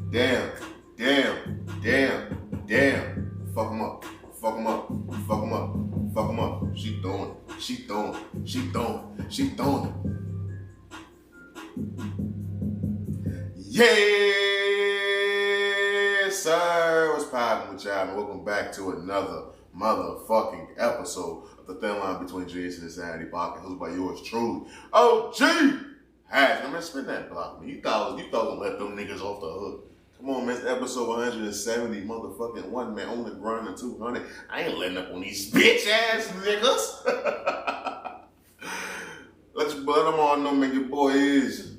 Damn. Fuck him up. She throwing it. Yes, sir. What's poppin' with y'all? Welcome back to another motherfucking episode of the Thin Line Between Genius and Insanity podcast, hosted by yours truly, OG Hash. Man, spin that block, man. You thought I was gonna let them niggas off the hook. Come on, man. It's episode 170, motherfucking one man on the grind and 200. I ain't letting up on these bitch ass niggas. Let them all know, man, your boy is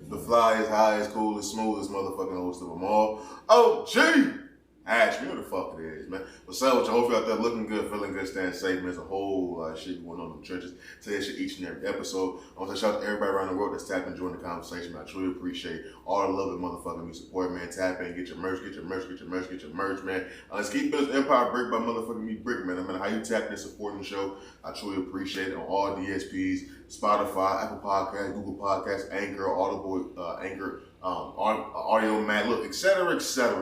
the flyest, highest, coolest, smoothest motherfucking host of them all, OG Ash. You know what the fuck it is, man. What's up with you? Hopefully out there looking good, feeling good, staying safe, man. There's a whole lot of shit going on in the trenches. Say that shit each and every episode. I want to shout out to everybody around the world that's tapping and joining the conversation, man. I truly appreciate all the love and motherfucking me support, man. Tap in, get your merch, man. Let's keep this empire brick by motherfucking me brick, man. No matter how you tap in supporting the show, I truly appreciate it on all DSPs, Spotify, Apple Podcasts, Google Podcasts, Anchor, Audible, Audio Mac, look, etc.,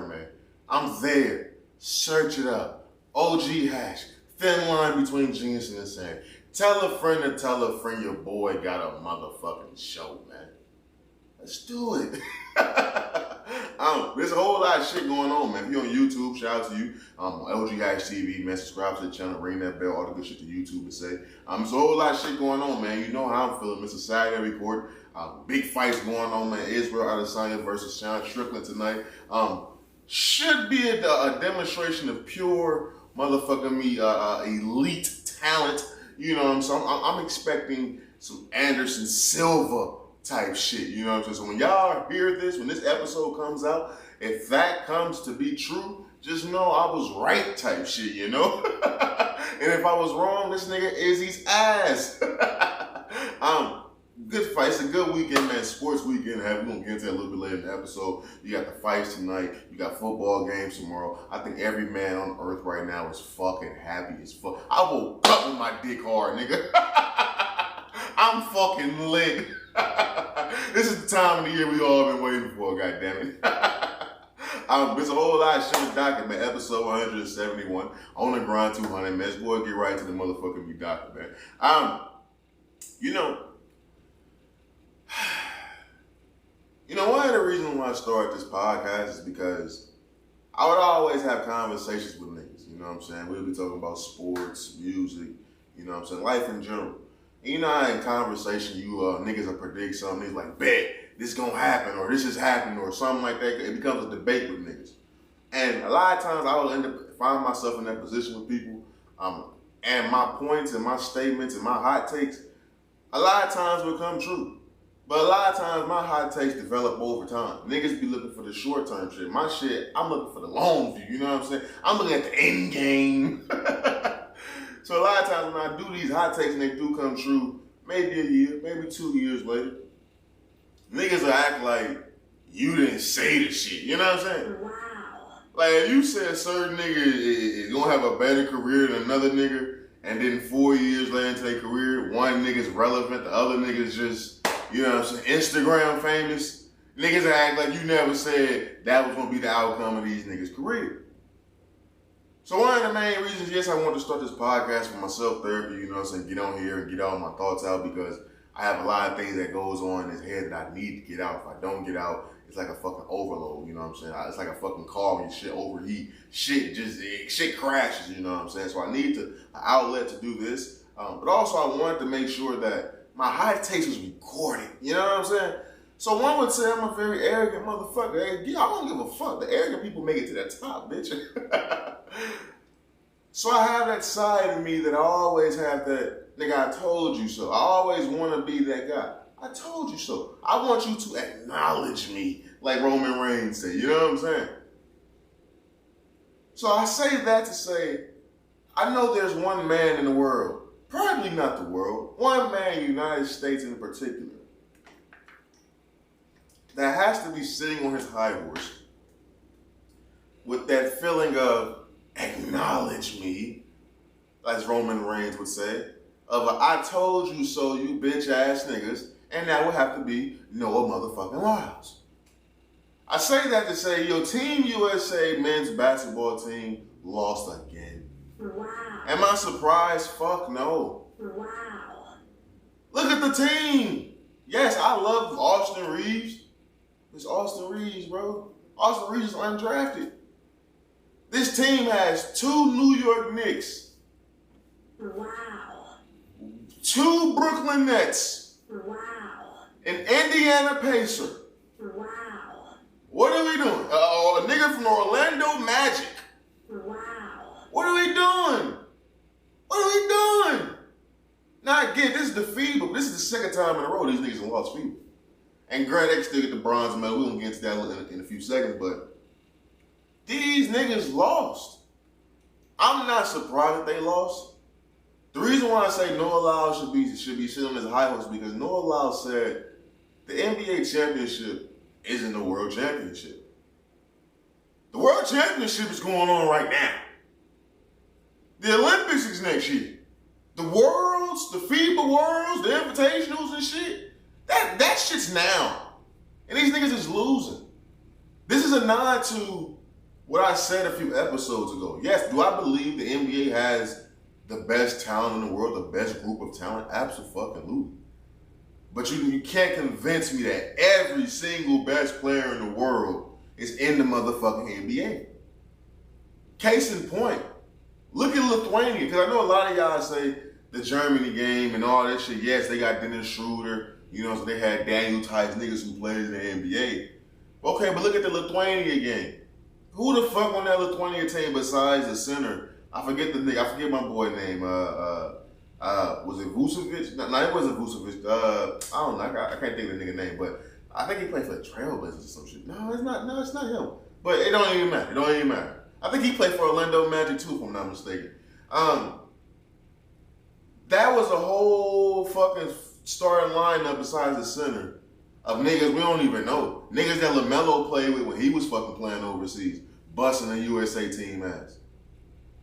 man. I'm there. Search it up. OG Hash. Thin Line Between Genius and Insanity. Tell a friend to tell a friend your boy got a motherfucking show, man. Let's do it. There's a whole lot of shit going on, man. If you're on YouTube, shout out to you. LG Hash TV, man. Subscribe to the channel, ring that bell, all the good shit to YouTube and say. There's a whole lot of shit going on, man. You know how I'm feeling. It's a Saturday report. Big fights going on, man. Israel Adesanya versus Sean Strickland tonight. Should be a demonstration of pure motherfucking me elite talent. You know what I'm saying? I'm expecting some Anderson Silva type shit. You know what I'm saying? So when y'all hear this, when this episode comes out, if that comes to be true, just know I was right type shit, you know? And if I was wrong, this nigga Izzy's ass. Good fight. It's a good weekend, man. Sports weekend. We're going to get into that a little bit later in the episode. You got the fights tonight. You got football games tomorrow. I think every man on earth right now is fucking happy as fuck. I woke up with my dick hard, nigga. I'm fucking lit. This is the time of the year we all been waiting for, goddammit. There's a whole lot of shit in the docket, man. Episode 171. On the grind 200, man. This boy get right to the motherfucking me docket, man. One of the reasons why I started this podcast is because I would always have conversations with niggas, you know what I'm saying? We'll be talking about sports, music, you know what I'm saying? Life in general. And you know how in conversation niggas will predict something, it's like, bet, this gonna happen, or this is happening, or something like that. It becomes a debate with niggas. And a lot of times I will end up finding myself in that position with people, and my points and my statements and my hot takes, a lot of times will come true. But a lot of times my hot takes develop over time. Niggas be looking for the short-term shit. My shit, I'm looking for the long view, you know what I'm saying? I'm looking at the end game. So a lot of times when I do these hot takes and they do come true, maybe a year, maybe 2 years later, niggas will act like you didn't say the shit, you know what I'm saying? Wow. Like if you said a certain nigga is gonna have a better career than another nigga, and then 4 years later into their career, one nigga's relevant, the other nigga's just, you know what I'm saying, Instagram famous. Niggas act like you never said that was going to be the outcome of these niggas' career. So one of the main reasons, yes, I wanted to start this podcast for my self-therapy, you know what I'm saying, get on here and get all my thoughts out because I have a lot of things that goes on in this head that I need to get out. If I don't get out, it's like a fucking overload, you know what I'm saying? It's like a fucking car when shit overheat. Shit crashes, you know what I'm saying? So I need an outlet to do this. But also I wanted to make sure that my high taste was recorded. You know what I'm saying? So one would say I'm a very arrogant motherfucker. Hey, I don't give a fuck. The arrogant people make it to that top, bitch. So I have that side of me that I always have that, nigga, I told you so. I always want to be that guy. I told you so. I want you to acknowledge me, like Roman Reigns said. You know what I'm saying? So I say that to say, I know there's one man in the world, probably not the world, one man in the United States in particular, that has to be sitting on his high horse with that feeling of acknowledge me, as Roman Reigns would say, of a, I told you so, you bitch ass niggas, and that would have to be Noah motherfucking Lyles. I say that to say, yo, Team USA men's basketball team lost again. Wow. Am I surprised? Fuck no. Wow. Look at the team. Yes, I love Austin Reeves. It's Austin Reeves, bro. Austin Reeves is undrafted. This team has 2 New York Knicks. Wow. 2 Brooklyn Nets. Wow. An Indiana Pacer. Wow. What are we doing? A nigga from Orlando Magic. Wow. What are we doing? What are we doing? Now again, this is the FIBA, but this is the second time in a row these niggas have lost FIBA. And granted, they can still get the bronze medal. We're going to get into that in a few seconds, but these niggas lost. I'm not surprised that they lost. The reason why I say Noah Lyles should be sitting on his high horse because Noah Lyles said the NBA championship isn't the world championship. The world championship is going on right now. The Olympics is next year. The worlds, the FIBA worlds, the invitationals and shit, that shit's now. And these niggas is losing. This is a nod to what I said a few episodes ago. Yes, do I believe the NBA has the best talent in the world, the best group of talent? Absolutely. But you can't convince me that every single best player in the world is in the motherfucking NBA. Case in point, look at Lithuania, because I know a lot of y'all say the Germany game and all that shit. Yes, they got Dennis Schroeder, so they had Daniel Tice niggas who played in the NBA. Okay, but look at the Lithuania game. Who the fuck on that Lithuania team besides the center? I forget the nigga. I forget my boy name. Was it Vucevic? No, it wasn't Vucevic. I don't know. I can't think of the nigga name, but I think he played for the Trailblazers or some shit. No, it's not. No, it's not him. But it don't even matter. It don't even matter. I think he played for Orlando Magic too, if I'm not mistaken. That was a whole fucking starting lineup besides the center of niggas we don't even know. Niggas that LaMelo played with when he was fucking playing overseas, busting the USA team ass.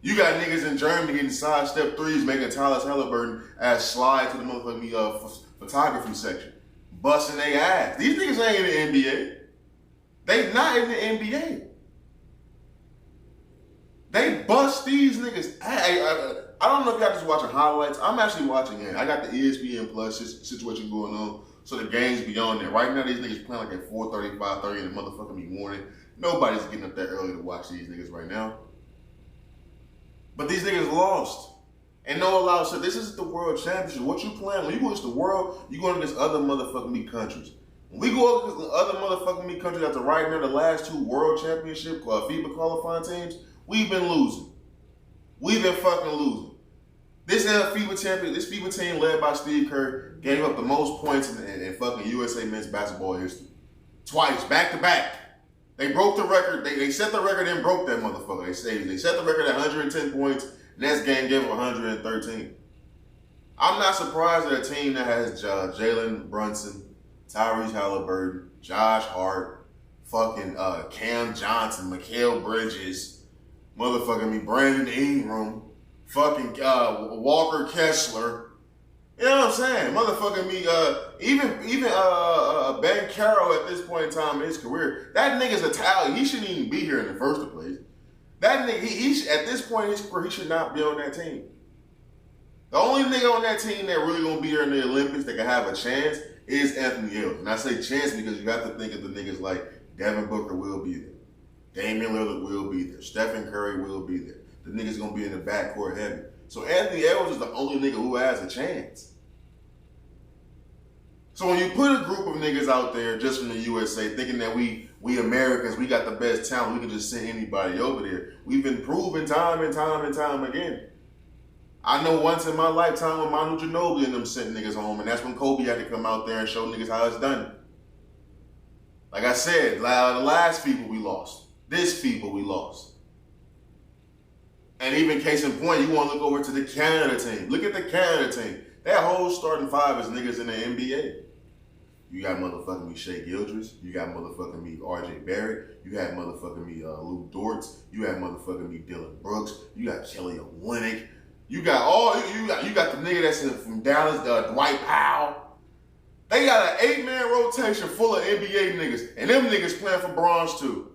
You got niggas in Germany getting sidestep threes, making Tyler Halliburton ass slide to the motherfucking photography section, busting their ass. These niggas ain't in the NBA. They not in the NBA. They bust these niggas. I don't know if y'all just watching highlights. I'm actually watching it. I got the ESPN Plus situation going on, so the game's beyond there. Right now, these niggas playing like at 4:30, 5:30 in the motherfucking morning. Nobody's getting up that early to watch these niggas right now. But these niggas lost. And Noah Lyles said, this isn't the world championship. What you playing? When you go against the world, you going against other motherfucking me countries. When we go against other motherfucking me countries after right now the last 2 world championship FIBA qualifying teams, we've been losing. We've been fucking losing. This FIBA team led by Steve Kerr gave up the most points in fucking USA men's basketball history. Twice, back to back. They broke the record. They set the record and broke that motherfucker. They set the record at 110 points. Next game gave them 113. I'm not surprised at a team that has Jalen Brunson, Tyrese Halliburton, Josh Hart, fucking Cam Johnson, Mikal Bridges, Brandon Ingram, fucking Walker Kessler. You know what I'm saying? Even Ben Carroll at this point in time in his career, that nigga's Italian. He shouldn't even be here in the first place. That nigga, he at this point in his career, he should not be on that team. The only nigga on that team that really gonna be here in the Olympics that can have a chance is Anthony Edwards. And I say chance because you have to think of the niggas like Devin Booker will be there. Damian Lillard will be there. Stephen Curry will be there. The nigga's gonna be in the backcourt heavy. So Anthony Edwards is the only nigga who has a chance. So when you put a group of niggas out there just from the USA thinking that we Americans, we got the best talent, we can just send anybody over there. We've been proven time and time again. I know once in my lifetime when Manu Ginobili and them sent niggas home, and that's when Kobe had to come out there and show niggas how it's done. Like I said, the last FIBA we lost. This FIBA we lost. And even case in point, you want to look over to the Canada team. Look at the Canada team. That whole starting 5 is niggas in the NBA. You got motherfucking me Shea Gildress. You got motherfucking me RJ Barrett. You had motherfucking me Lou Dortz. You had motherfucking me Dylan Brooks. You got Kelly Olynyk. You got the nigga that's from Dallas, Dwight Powell. They got an 8-man rotation full of NBA niggas, and them niggas playing for bronze too.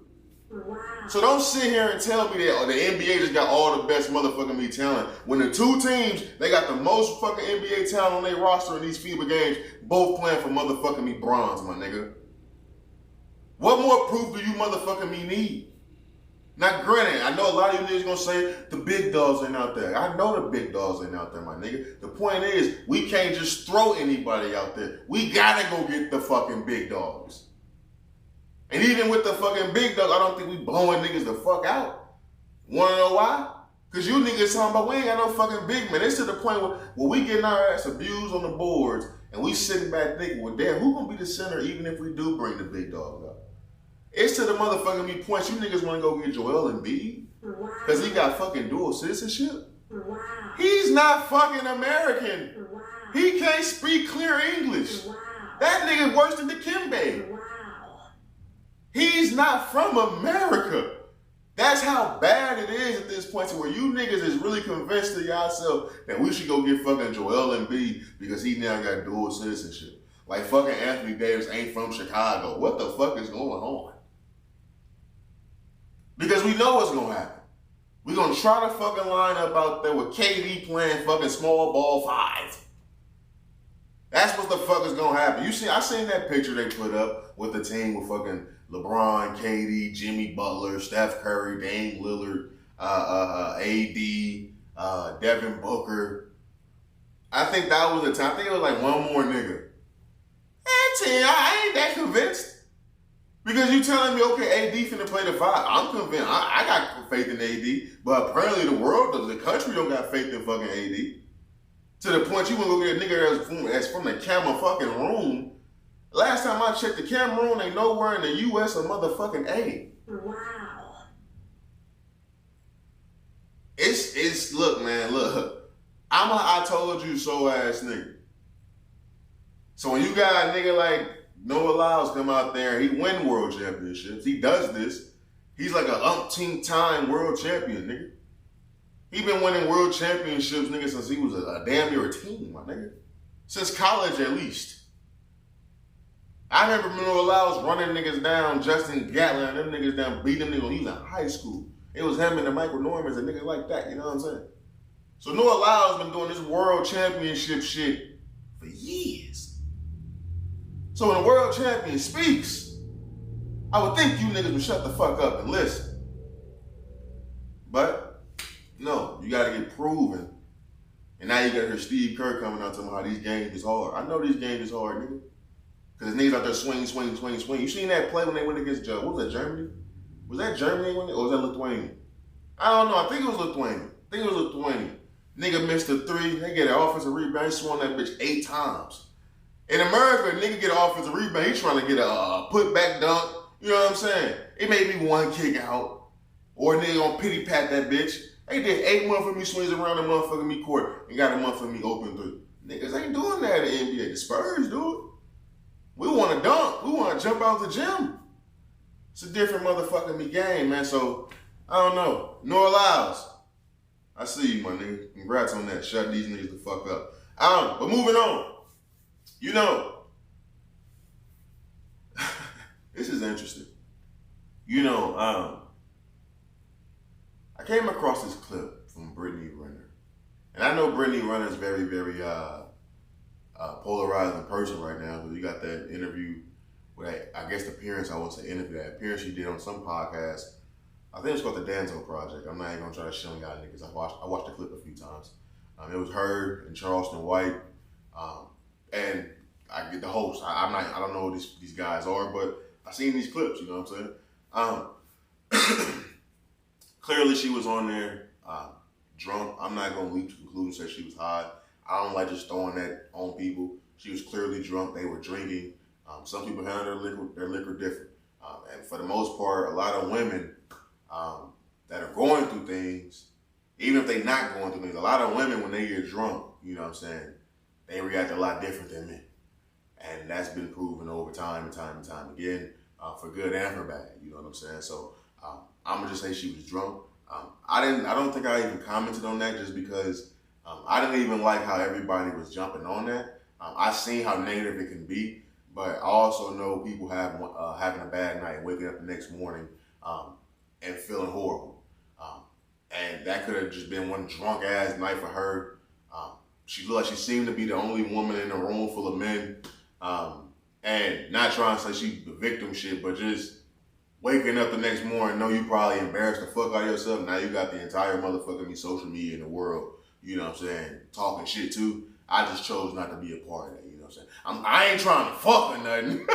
Wow. So don't sit here and tell me that the NBA just got all the best motherfucking me talent. When the two teams, they got the most fucking NBA talent on their roster in these FIBA games, both playing for motherfucking me bronze, my nigga. What more proof do you motherfucking me need? Now, granted, I know a lot of you niggas gonna say the big dogs ain't out there. I know the big dogs ain't out there, my nigga. The point is, we can't just throw anybody out there. We gotta go get the fucking big dogs. And even with the fucking big dogs, I don't think we blowing niggas the fuck out. Wanna know why? Cause you niggas talking about we ain't got no fucking big men. It's to the point where we getting our ass abused on the boards and we sitting back thinking, well damn, who gonna be the center even if we do bring the big dogs up? It's to the motherfucking me points. You niggas want to go get Joel Embiid because he got fucking dual citizenship. Wow. He's not fucking American. Wow. He can't speak clear English. Wow. That nigga worse than Dikembe. Wow. He's not from America. That's how bad it is at this point to where you niggas is really convinced to yourself that we should go get fucking Joel Embiid because he now got dual citizenship. Like fucking Anthony Davis ain't from Chicago. What the fuck is going on? Because we know what's gonna happen. We're gonna try to fucking line up out there with KD playing fucking small ball 5. That's what the fuck is gonna happen. I seen that picture they put up with the team with fucking LeBron, KD, Jimmy Butler, Steph Curry, Dame Lillard, AD, Devin Booker. I think that was the time. I think it was like one more nigga. I ain't that convinced. Because you telling me, okay, AD finna play the 5. I'm convinced. I got faith in AD. But apparently the country don't got faith in fucking AD. To the point you wanna go get a nigga that's from the camera fucking room. Last time I checked, the Cameroon ain't nowhere in the U.S. or motherfucking A. Wow. Look, man, look. I'm a I told you so ass nigga. So when you got a nigga like Noah Lyles come out there, he win world championships. He does this. He's like an umpteen time world champion, nigga. He been winning world championships, nigga, since he was a damn near a teen, my nigga. Since college, at least. I remember Noah Lyles running niggas down, Justin Gatlin, them niggas down, beating them niggas when he was in high school. It was him and the Michael Normans and niggas like that, you know what I'm saying? So Noah Lyles been doing this world championship shit for years. So when a world champion speaks, I would think you niggas would shut the fuck up and listen. But, no, you gotta get proven. And now you got her Steve Kerr coming out telling me how these games is hard. I know these games is hard, nigga. Because niggas out there swing. You seen that play when they went against, what was that, Germany? Was that Germany or was that Lithuania? I don't know, I think it was Lithuania. Nigga missed a 3, they get an offensive rebound, he swung that bitch 8 times. In America, a nigga get an offensive rebound, he trying to get a put-back dunk. You know what I'm saying? It may be one kick out. Or a nigga gonna pity pat that bitch. They did 8 motherfucking swings around the motherfucking me court and got a motherfucking me open 3. Niggas ain't doing that in the NBA. The Spurs do it. We want to dunk. We want to jump out the gym. It's a different motherfucking me game, man. So, I don't know. Noah Lyles. I see you, my nigga. Congrats on that. Shut these niggas the fuck up. But moving on. You know, this is interesting. You know, I came across this clip from Brittany Renner. And I know Brittany Renner is very, very polarizing person right now. Because you got that interview, I guess the appearance, I won't say interview, that appearance she did on some podcast. I think it's called the Danzo Project. I'm not even going to try to show y'all niggas. I watched the clip a few times. It was her and Charleston White. And I get the host. I don't know who these guys are, but I seen these clips, you know what I'm saying? Clearly she was on there drunk. I'm not going to leap to conclusions that she was high. I don't like just throwing that on people. She was clearly drunk. They were drinking. Some people handle their liquor different. And for the most part, a lot of women that are going through things, even if they're not going through things, a lot of women, when they get drunk, you know what I'm saying, they react a lot different than men. And that's been proven over time and time again, for good and for bad, you know what I'm saying? So I'm gonna just say she was drunk. I don't think I even commented on that just because I didn't even like how everybody was jumping on that. I've seen how negative it can be, but I also know people having a bad night, waking up the next morning and feeling horrible. And that could have just been one drunk ass night for her. She looked like she seemed to be the only woman in a room full of men. And not trying to say she the victim shit, but just waking up the next morning, know you probably embarrassed the fuck out of yourself. Now you got the entire motherfucking social media in the world, you know what I'm saying, talking shit too. I just chose not to be a part of that, you know what I'm saying. I ain't trying to fuck or nothing.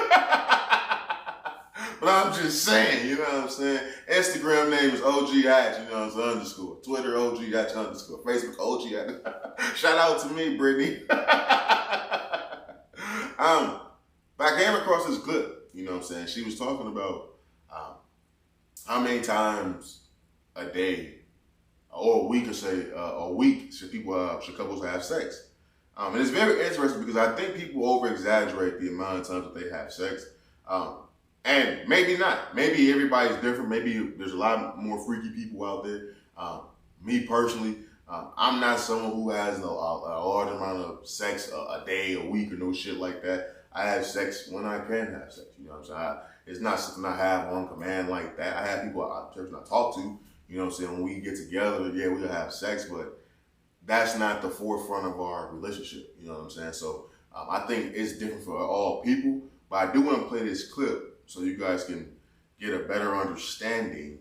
But I'm just saying, you know what I'm saying. Instagram name is OG Hatch, you know what I'm saying, _. Twitter OG Hatch _. Facebook OG Hatch. Shout out to me, Brittany. But I came across this clip, you know what I'm saying. She was talking about how many times a day or a week, or say a week, should couples have sex. And it's very interesting because I think people over exaggerate the amount of times that they have sex. And maybe not. Maybe everybody's different. Maybe there's a lot more freaky people out there. Me personally, I'm not someone who has a large amount of sex a day, a week, or no shit like that. I have sex when I can have sex. You know what I'm saying? It's not something I have on command like that. I have people I talk to. You know what I'm saying? When we get together, yeah, we'll have sex, but that's not the forefront of our relationship. You know what I'm saying? So I think it's different for all people. But I do want to play this clip so you guys can get a better understanding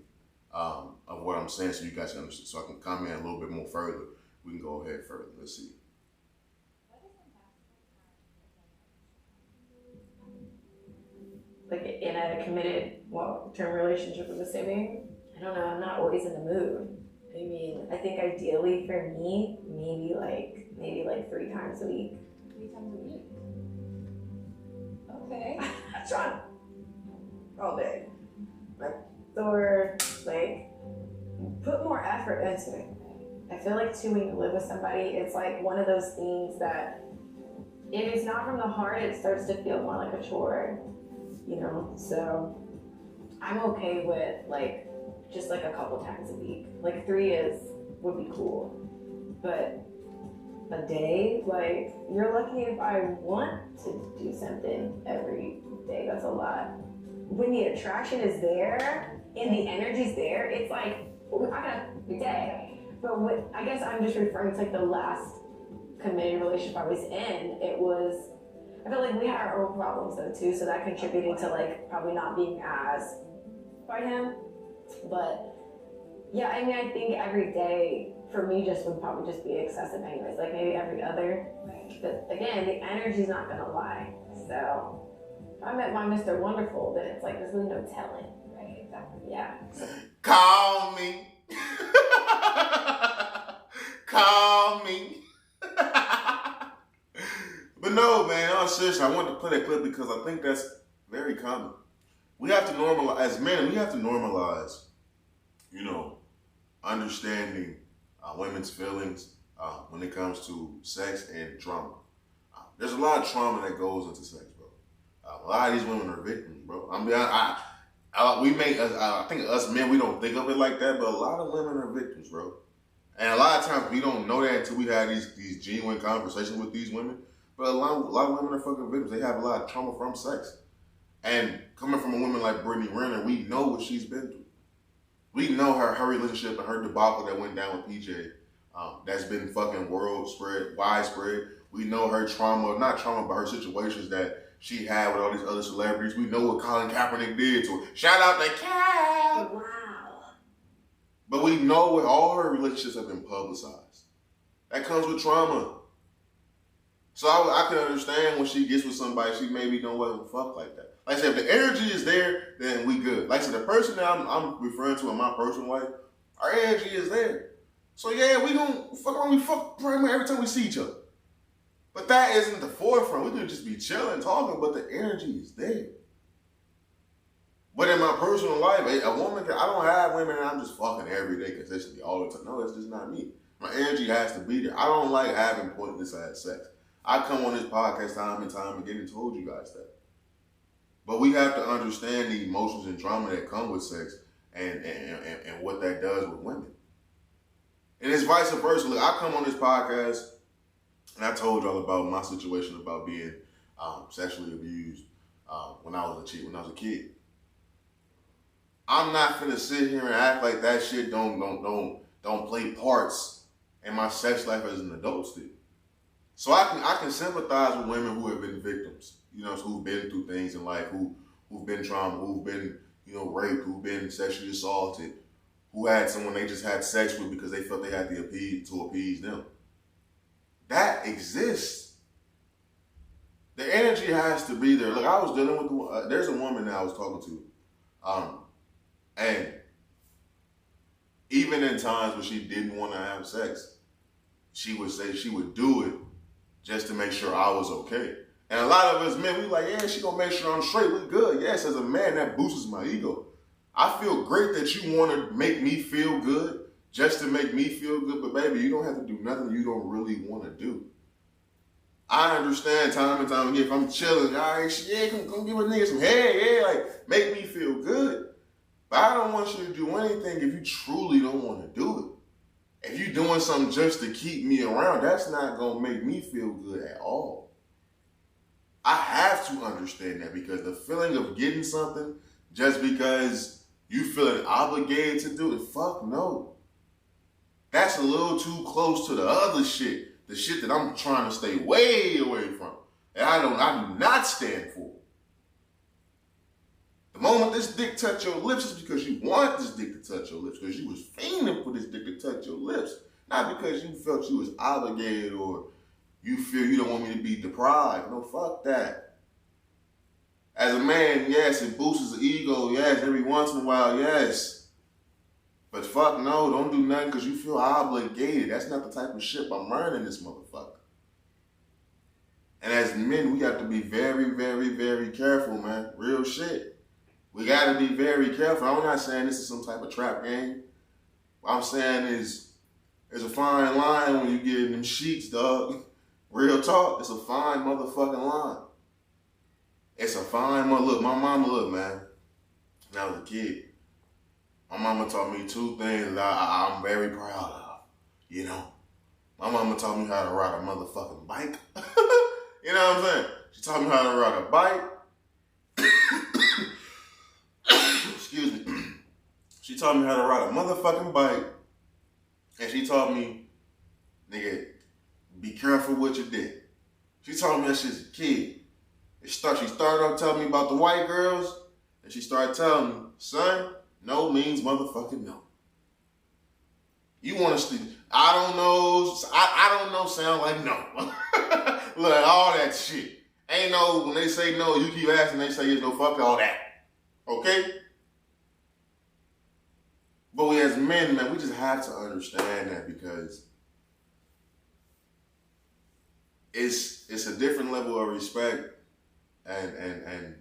of what I'm saying, so you guys can understand, so I can comment a little bit more further. We can go ahead further. Let's see. Like in a committed long-term relationship with a sibling, I don't know, I'm not always in the mood. I mean, I think ideally for me, maybe like 3 times a week. 3 times a week? Okay. That's fun. All day. Or like put more effort into it. I feel like too, when you live with somebody, it's like one of those things that if it's not from the heart, it starts to feel more like a chore. You know, so I'm okay with like just like a couple times a week. Like 3 would be cool, but a day, like you're lucky if I want to do something every day. That's a lot. When the attraction is there and the energy's there, it's like I got a day. But what I guess I'm just referring to like the last committed relationship I was in. I feel like we had our own problems though too, so that contributed to like probably not being as by him. But yeah, I mean, I think every day for me just would probably just be excessive anyways, like maybe every other. Right. But again, the energy's not gonna lie. So if I met my Mr. Wonderful, then it's like there's really no telling. Right, exactly. Yeah. Call me. Call me. But no, man, I'm serious. I wanted to play that clip because I think that's very common. We have to normalize, as men, we have to normalize, you know, understanding women's feelings when it comes to sex and trauma. There's a lot of trauma that goes into sex, bro. A lot of these women are victims, bro. I think us men, we don't think of it like that, but a lot of women are victims, bro. And a lot of times we don't know that until we have these genuine conversations with these women. But a lot of women are fucking victims. They have a lot of trauma from sex. And coming from a woman like Brittany Renner, we know what she's been through. We know her relationship and her debacle that went down with PJ. That's been fucking widespread. We know her trauma, not trauma, but her situations that she had with all these other celebrities. We know what Colin Kaepernick did to her. Shout out to Cap! Wow. But we know what all her relationships have been publicized. That comes with trauma. So I can understand when she gets with somebody, she maybe don't want to fuck like that. Like I said, if the energy is there, then we good. Like I said, the person that I'm referring to in my personal life, our energy is there. So yeah, we fuck pretty much every time we see each other. But that isn't the forefront. We could just be chilling, talking, but the energy is there. But in my personal life, a woman, I don't have women that I'm just fucking every day consistently all the time. No, it's just not me. My energy has to be there. I don't like having pointless ass sex. I come on this podcast time and time again and told you guys that. But we have to understand the emotions and trauma that come with sex and what that does with women. And it's vice versa. Look, I come on this podcast And I told y'all about my situation about being sexually abused when I was a kid. I'm not finna sit here and act like that shit don't play parts in my sex life as an adult still. So I can sympathize with women who have been victims, who've been through things in life, who've been trauma, who've been, raped, who've been sexually assaulted, who had someone they just had sex with because they felt they had to appease them. That exists. The energy has to be there. Look, I was dealing with there's a woman that I was talking to, and even in times when she didn't want to have sex, she would say she would do it just to make sure I was okay. And a lot of us men, we like, yeah, she gonna make sure I'm straight. We good. Yes, as a man, that boosts my ego. I feel great that you want to make me feel good just to make me feel good. But baby, you don't have to do nothing you don't really want to do. I understand time and time again, if I'm chilling, all right, yeah, come give a nigga some head, yeah, like, make me feel good. But I don't want you to do anything if you truly don't want to do it. If you're doing something just to keep me around, that's not going to make me feel good at all. I have to understand that, because the feeling of getting something just because you feeling obligated to do it, fuck no. That's a little too close to the other shit, the shit that I'm trying to stay way away from, and I do not stand for. The moment this dick touch your lips is because you want this dick to touch your lips, because you was fiending for this dick to touch your lips, not because you felt you was obligated or you feel you don't want me to be deprived. No, fuck that. As a man, yes, it boosts the ego, yes, every once in a while, yes. But fuck no, don't do nothing because you feel obligated. That's not the type of shit I'm running this motherfucker. And as men, we have to be very, very, very careful, man. Real shit. We gotta be very careful. I'm not saying this is some type of trap game. What I'm saying is, there's a fine line when you get in them sheets, dog. Real talk, it's a fine motherfucking line. It's a fine look, my mama, look, man. When I was a kid, my mama taught me two things that I'm very proud of. My mama taught me how to ride a motherfucking bike. You know what I'm saying? She taught me how to ride a bike. Excuse me. She taught me how to ride a motherfucking bike. And she taught me, nigga, be careful what you did. She taught me that shit as a kid. She started off telling me about the white girls, and she started telling me, son, no means motherfucking no. You want to I don't know sound like no. Look, all that shit. Ain't no, when they say no, you keep asking, they say yes, no, fuck all that. Okay? But we as men, man, we just have to understand that, because it's a different level of respect and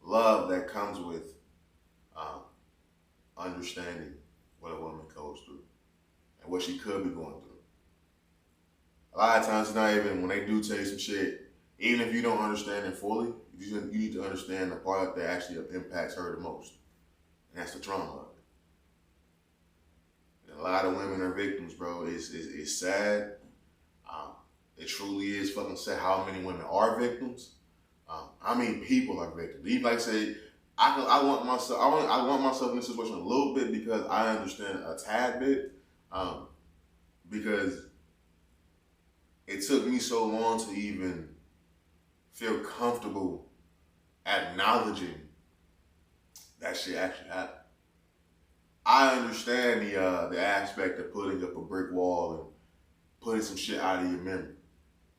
love that comes with understanding what a woman goes through and what she could be going through. A lot of times, it's not even, when they do tell you some shit, even if you don't understand it fully, you need to understand the part that actually impacts her the most, and that's the trauma of it. And a lot of women are victims, bro. It's sad. It truly is fucking sad how many women are victims. How many people are victims? Even like I said, I want myself in this situation a little bit, because I understand a tad bit, because it took me so long to even feel comfortable acknowledging that shit actually happened. I understand the aspect of putting up a brick wall and putting some shit out of your memory.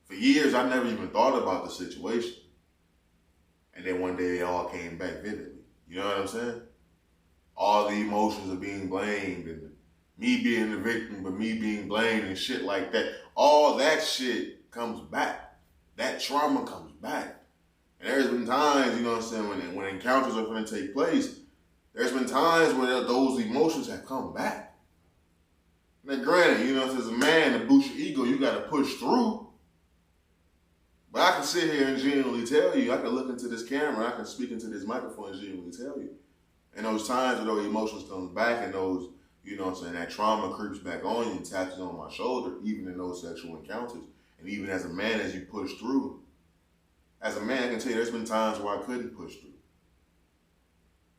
For years, I never even thought about the situation. And then one day, it all came back vividly. You know what I'm saying? All the emotions of being blamed, and me being the victim, but me being blamed and shit like that. All that shit comes back. That trauma comes back. And there's been times, you know what I'm saying, when encounters are going to take place, there's been times where those emotions have come back. Now, granted, you know, as a man, to boost your ego, you got to push through. But I can sit here and genuinely tell you, I can look into this camera, I can speak into this microphone and genuinely tell you. And those times where those emotions come back and those, you know what I'm saying, that trauma creeps back on you and taps on my shoulder, even in those sexual encounters. And even as a man, as you push through, as a man, I can tell you there's been times where I couldn't push through.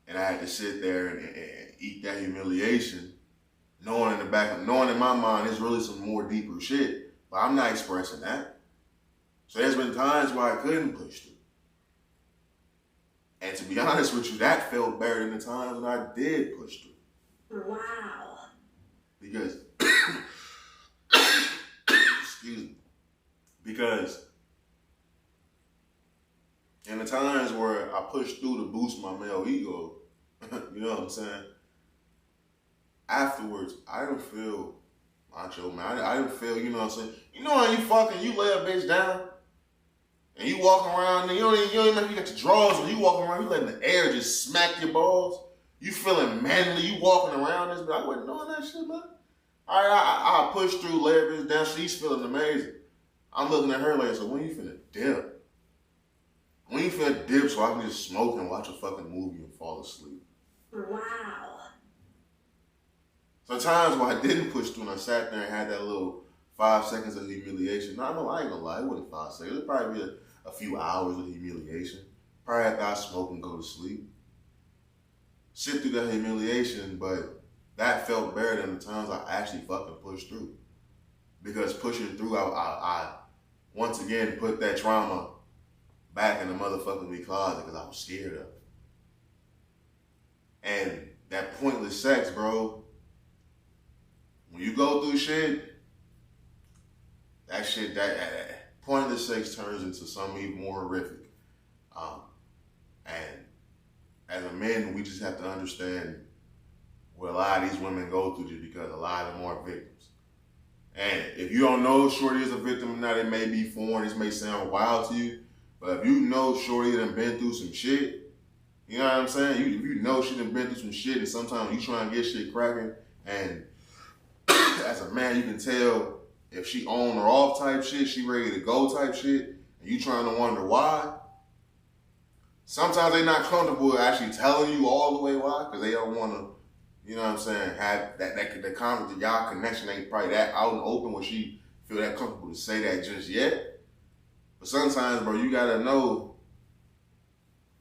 And I had to sit there and eat that humiliation, knowing in my mind there's really some more deeper shit, but I'm not expressing that. So there's been times where I couldn't push through. And to be honest with you, that felt better than the times when I did push through. Wow. Because, excuse me, because in the times where I pushed through to boost my male ego, you know what I'm saying? Afterwards, I didn't feel macho, man. I didn't feel, you know what I'm saying? You know how you lay a bitch down and you walking around and you don't even know you got your drawers when you walking around, you letting the air just smack your balls. You feeling manly, you walking around this, but I wasn't doing that shit, man. All right, I pushed through, lay her bitch down, she's feeling amazing. I'm looking at her like, so when you finna dip? When you finna dip so I can just smoke and watch a fucking movie and fall asleep? Wow. Sometimes when I didn't push through and I sat there and had that little 5 seconds of humiliation, I ain't gonna lie, it wasn't 5 seconds. It'd probably be a few hours of humiliation. Probably after I smoke and go to sleep. Sit through that humiliation, but that felt better than the times I actually fucking pushed through. Because pushing through, I once again put that trauma back in the motherfucking me closet because I was scared of it. And that pointless sex, bro, when you go through shit, that pointless sex turns into something even more horrific. And as a man, we just have to understand what a lot of these women go through just because a lot of them are victims. And if you don't know if Shorty is a victim or not, it may be foreign, this may sound wild to you, but if you know Shorty done been through some shit, you know what I'm saying? If you know she done been through some shit and sometimes you try and get shit cracking and as a man you can tell if she on or off type shit, she ready to go type shit, and you trying to wonder why. Sometimes they not comfortable actually telling you all the way why, because they don't want to, you know what I'm saying, have the y'all connection ain't probably that out and open where she feel that comfortable to say that just yet. But sometimes, bro, you gotta know,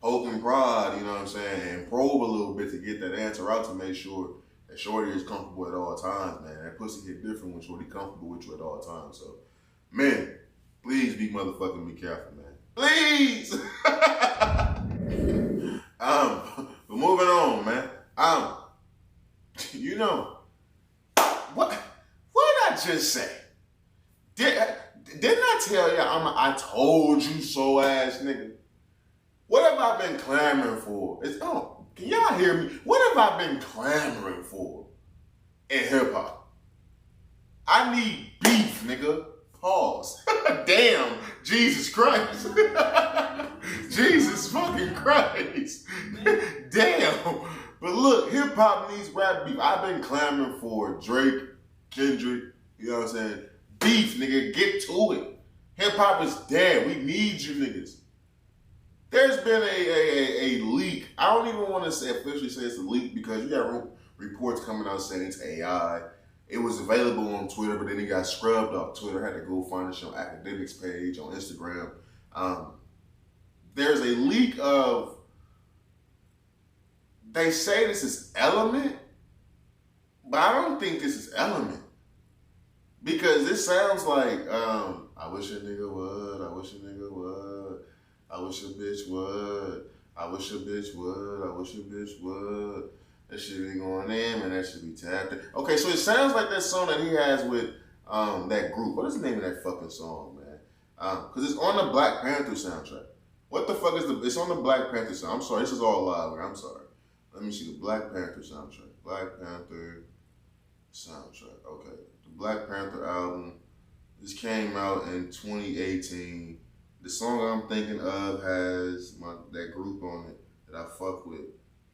poke and prod, you know what I'm saying, and probe a little bit to get that answer out to make sure that Shorty is comfortable at all times, man. That pussy get different when Shorty comfortable with you at all times. So, men, please be motherfucking be careful, man. Please! But moving on, man. You know, what did I just say? Didn't I tell you I told you so ass nigga? What have I been clamoring for? Can y'all hear me? What have I been clamoring for in hip hop? I need beef, nigga. Pause. Damn, Jesus Christ. Jesus fucking Christ. Damn. But look, hip hop needs rap beef. I've been clamoring for Drake, Kendrick, you know what I'm saying? Beef, nigga, get to it. Hip hop is dead. We need you niggas. There's been a leak. I don't even want to officially say it's a leak because you got reports coming out saying it's AI. It was available on Twitter, but then it got scrubbed off Twitter. I had to go find it on Academics page on Instagram. There's a leak of, they say this is Element, but I don't think this is Element. Because this sounds like, I wish a nigga would, I wish a nigga would, I wish a bitch would, I wish a bitch would, I wish a bitch would. That shit be going in, man, that should be tapped in. Okay, so it sounds like that song that he has with that group. What is the name of that fucking song, man? Because it's on the Black Panther soundtrack. What the fuck is it's on the Black Panther soundtrack. I'm sorry, this is all live, I'm sorry. Let me see the Black Panther soundtrack. Black Panther soundtrack, okay. The Black Panther album, this came out in 2018. The song I'm thinking of has that group on it that I fuck with.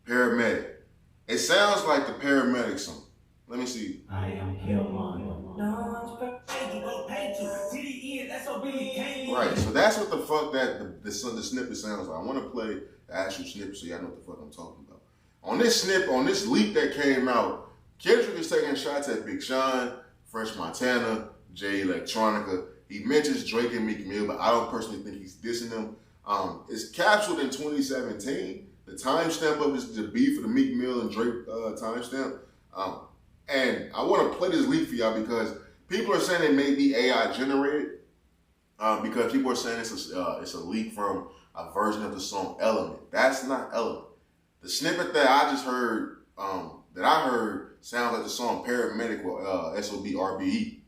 Paramedic. It sounds like the Paramedic song. Let me see. I am Killmonger. Right, so that's what the fuck that the snippet sounds like. I want to play the actual snippet so y'all know what the fuck I'm talking about. On this leak that came out, Kendrick is taking shots at Big Sean, Fresh Montana, Jay Electronica. He mentions Drake and Meek Mill, but I don't personally think he's dissing them. It's captured in 2017. The timestamp of the beef for the Meek Mill and Drake timestamp. And I want to play this leak for y'all because people are saying it may be AI generated. Because people are saying it's a leak from a version of the song Element. That's not Element. The snippet that I just heard, sounds like the song Paramedic with S.O.B. RBE.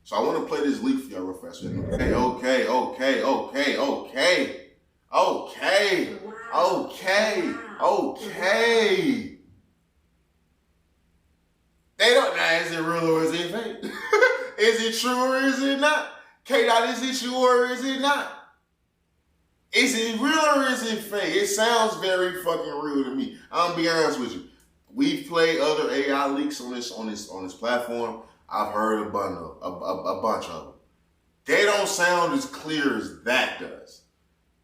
So I want to play this leak for y'all real fast. Okay. They don't know, is it real or is it fake? Is it true or is it not? K-Dot, is it true or is it not? Is it real or is it fake? It sounds very fucking real to me. I'm gonna be honest with you. We've played other AI leaks on this platform. I've heard a bunch of them. They don't sound as clear as that does.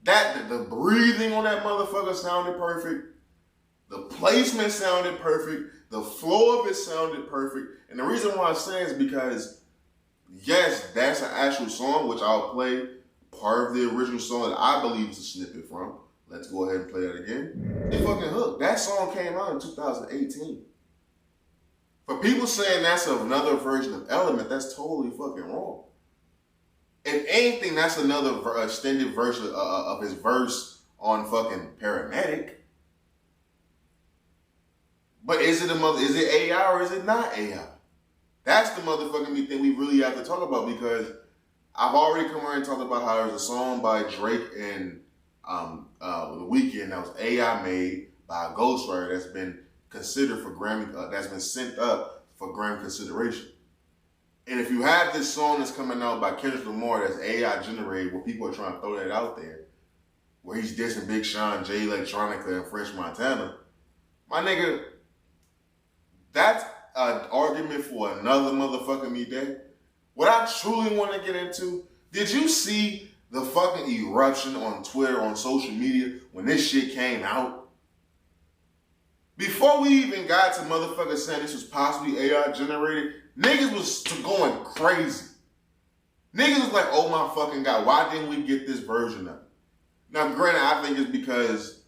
The breathing on that motherfucker sounded perfect. The placement sounded perfect. The flow of it sounded perfect. And the reason why I say is because, yes, that's an actual song, which I'll play part of the original song that I believe is a snippet from. Let's go ahead and play that again. It fucking hooked. That song came out in 2018. For people saying that's another version of Element, that's totally fucking wrong. If anything, that's another extended version of his verse on fucking Paramedic. But is it AI or is it not AI? That's the motherfucking thing we really have to talk about because I've already come around and talked about how there's a song by Drake and The Weekend that was AI made by a ghostwriter that's been considered for Grammy, that's been sent up for Grammy consideration. And if you have this song that's coming out by Kendrick Lamar that's AI generated, where people are trying to throw that out there, where he's dissing Big Sean, Jay Electronica, and French Montana, my nigga, that's an argument for another motherfucking me day. What I truly want to get into, did you see the fucking eruption on Twitter, on social media, when this shit came out? Before we even got to motherfuckers saying this was possibly AI generated, niggas was going crazy. Niggas was like, oh my fucking God, why didn't we get this version of it? Now, granted, I think it's because,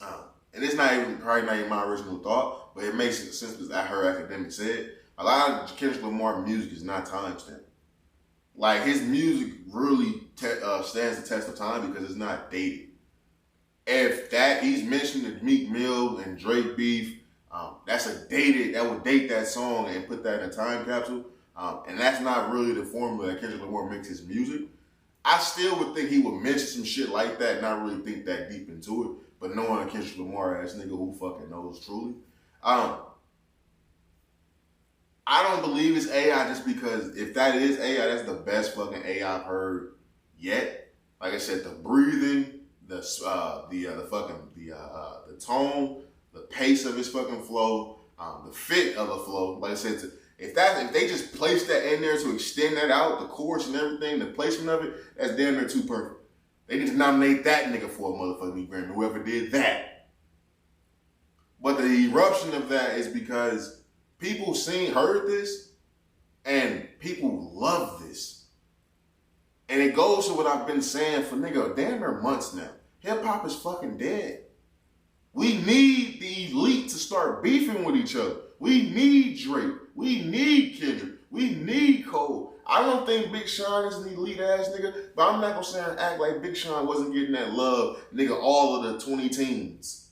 and it's probably not even my original thought, but it makes sense because I heard academics say it. A lot of Kendrick Lamar music is not timestamped. Like, his music really stands the test of time because it's not dated. If he's mentioned the Meek Mill and Drake beef, that would date that song and put that in a time capsule. And that's not really the formula that Kendrick Lamar makes his music. I still would think he would mention some shit like that and not really think that deep into it. But knowing a Kendrick Lamar ass nigga who fucking knows truly. I don't believe it's AI just because if that is AI, that's the best fucking AI I've heard yet. Like I said, the breathing, the tone, the pace of his fucking flow, the fit of the flow. Like I said, if they just place that in there to extend that out, the chorus and everything, the placement of it, that's damn near too perfect. They need to nominate that nigga for a motherfucking Grammy, whoever did that. But the eruption of that is because people heard this, and people love this. And it goes to what I've been saying for nigga damn near months now. Hip hop is fucking dead. We need the elite to start beefing with each other. We need Drake. We need Kendrick. We need Cole. I don't think Big Sean is an elite ass nigga, but I'm not gonna say and act like Big Sean wasn't getting that love, nigga, all of the 20 teens.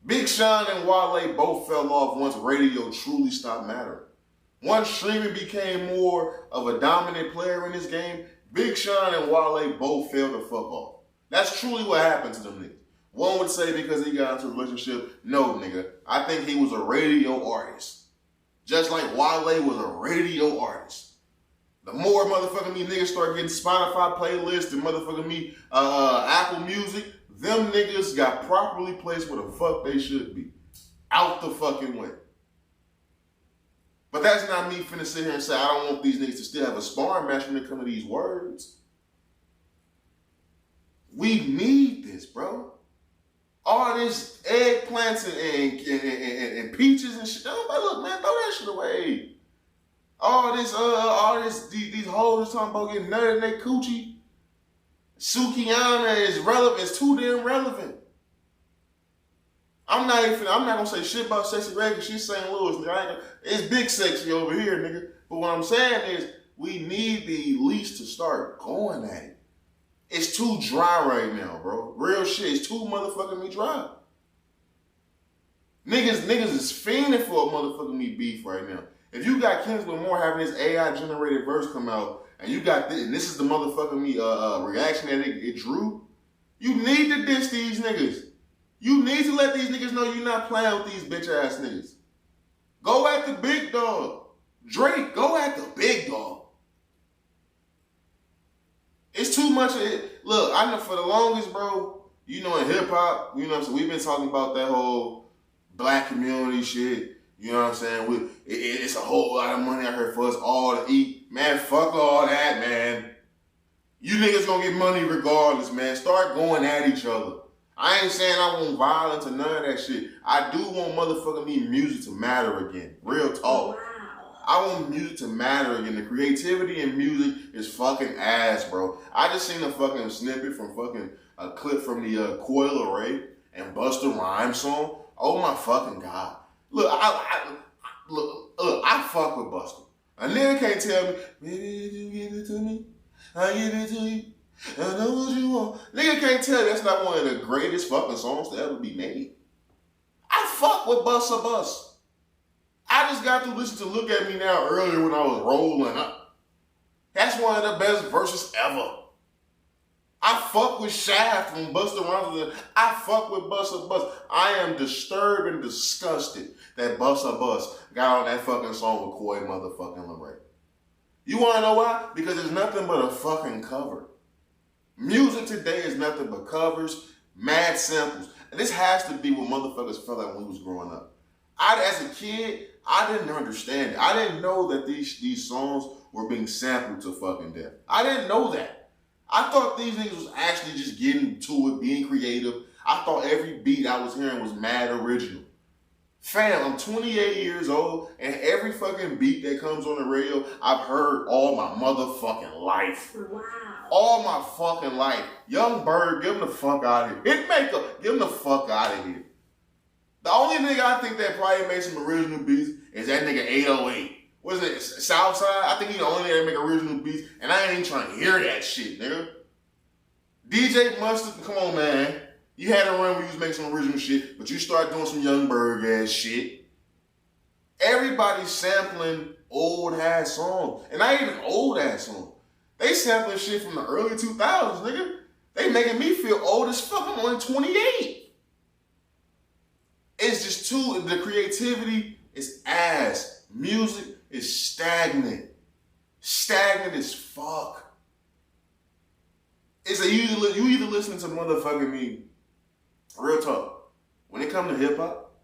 Big Sean and Wale both fell off once radio truly stopped mattering. Once streaming became more of a dominant player in this game, Big Sean and Wale both fell the fuck off. That's truly what happened to them niggas. One would say because he got into a relationship. No, nigga. I think he was a radio artist. Just like Wale was a radio artist. The more motherfucking me niggas start getting Spotify playlists and motherfucking me Apple Music, them niggas got properly placed where the fuck they should be. Out the fucking way. But that's not me finna sit here and say I don't want these niggas to still have a sparring match when it comes to these words. We need this, bro. All this eggplants and peaches and shit. Look, man, throw that shit away. These hoes talking about getting nutted in their coochie. Sukiana is relevant. It's too damn relevant. I'm not gonna say shit about Sexy Red because she's St. Louis. Nigga. It's big sexy over here, nigga. But what I'm saying is, we need the Elise to start going at it. It's too dry right now, bro. Real shit. It's too motherfucking me dry. Niggas is fiending for a motherfucking me beef right now. If you got Kendrick Lamar having this AI generated verse come out, and you got this, and this is the motherfucking me reaction that it drew, you need to diss these niggas. You need to let these niggas know you're not playing with these bitch ass niggas. Go at the big dog. Drake, go at the big dog. It's too much of it. Look, I know for the longest, bro, you know, in hip hop, you know what I'm saying, we've been talking about that whole black community shit. You know what I'm saying? It's a whole lot of money out here for us all to eat. Man, fuck all that, man. You niggas gonna get money regardless, man. Start going at each other. I ain't saying I want violence or none of that shit. I do want motherfucking me music to matter again. Real talk. Wow. I want music to matter again. The creativity in music is fucking ass, bro. I just seen a fucking snippet from fucking a clip from the Coil Ray and Busta Rhymes song. Oh my fucking God. Look, I fuck with Busta. A nigga can't tell me, baby, you give it to me, I give it to you. I know what you want. Nigga can't tell you that's not one of the greatest fucking songs to ever be made. I fuck with Busta Bus. I just got to listen to Look At Me Now earlier when I was rolling up. That's one of the best verses ever. I fuck with Shaft from Busta Rhymes. I fuck with Busta Bus. I am disturbed and disgusted that Busta Bus got on that fucking song with Coy motherfucking Lamar. You wanna know why? Because it's nothing but a fucking cover. Music today is nothing but covers, mad samples. And this has to be what motherfuckers felt like when we was growing up. As a kid, I didn't understand it. I didn't know that these songs were being sampled to fucking death. I didn't know that. I thought these niggas was actually just getting to it, being creative. I thought every beat I was hearing was mad original. Fam, I'm 28 years old, and every fucking beat that comes on the radio, I've heard all my motherfucking life. Wow. All my fucking life. Young Bird, give him the fuck out of here. Hitmaker, give him the fuck out of here. The only nigga I think that probably made some original beats is that nigga 808. What is it, Southside? I think he the only nigga that make original beats, and I ain't even trying to hear that shit, nigga. DJ Mustard, come on, man. You had a run where you was making some original shit, but you start doing some Young Bird ass shit. Everybody's sampling old ass songs, and not even old ass songs. They sampling shit from the early 2000s, nigga. They making me feel old as fuck. I'm only 28. It's just the creativity is ass. Music is stagnant. Stagnant as fuck. It's you either listen to motherfucking me, real talk. When it comes to hip hop,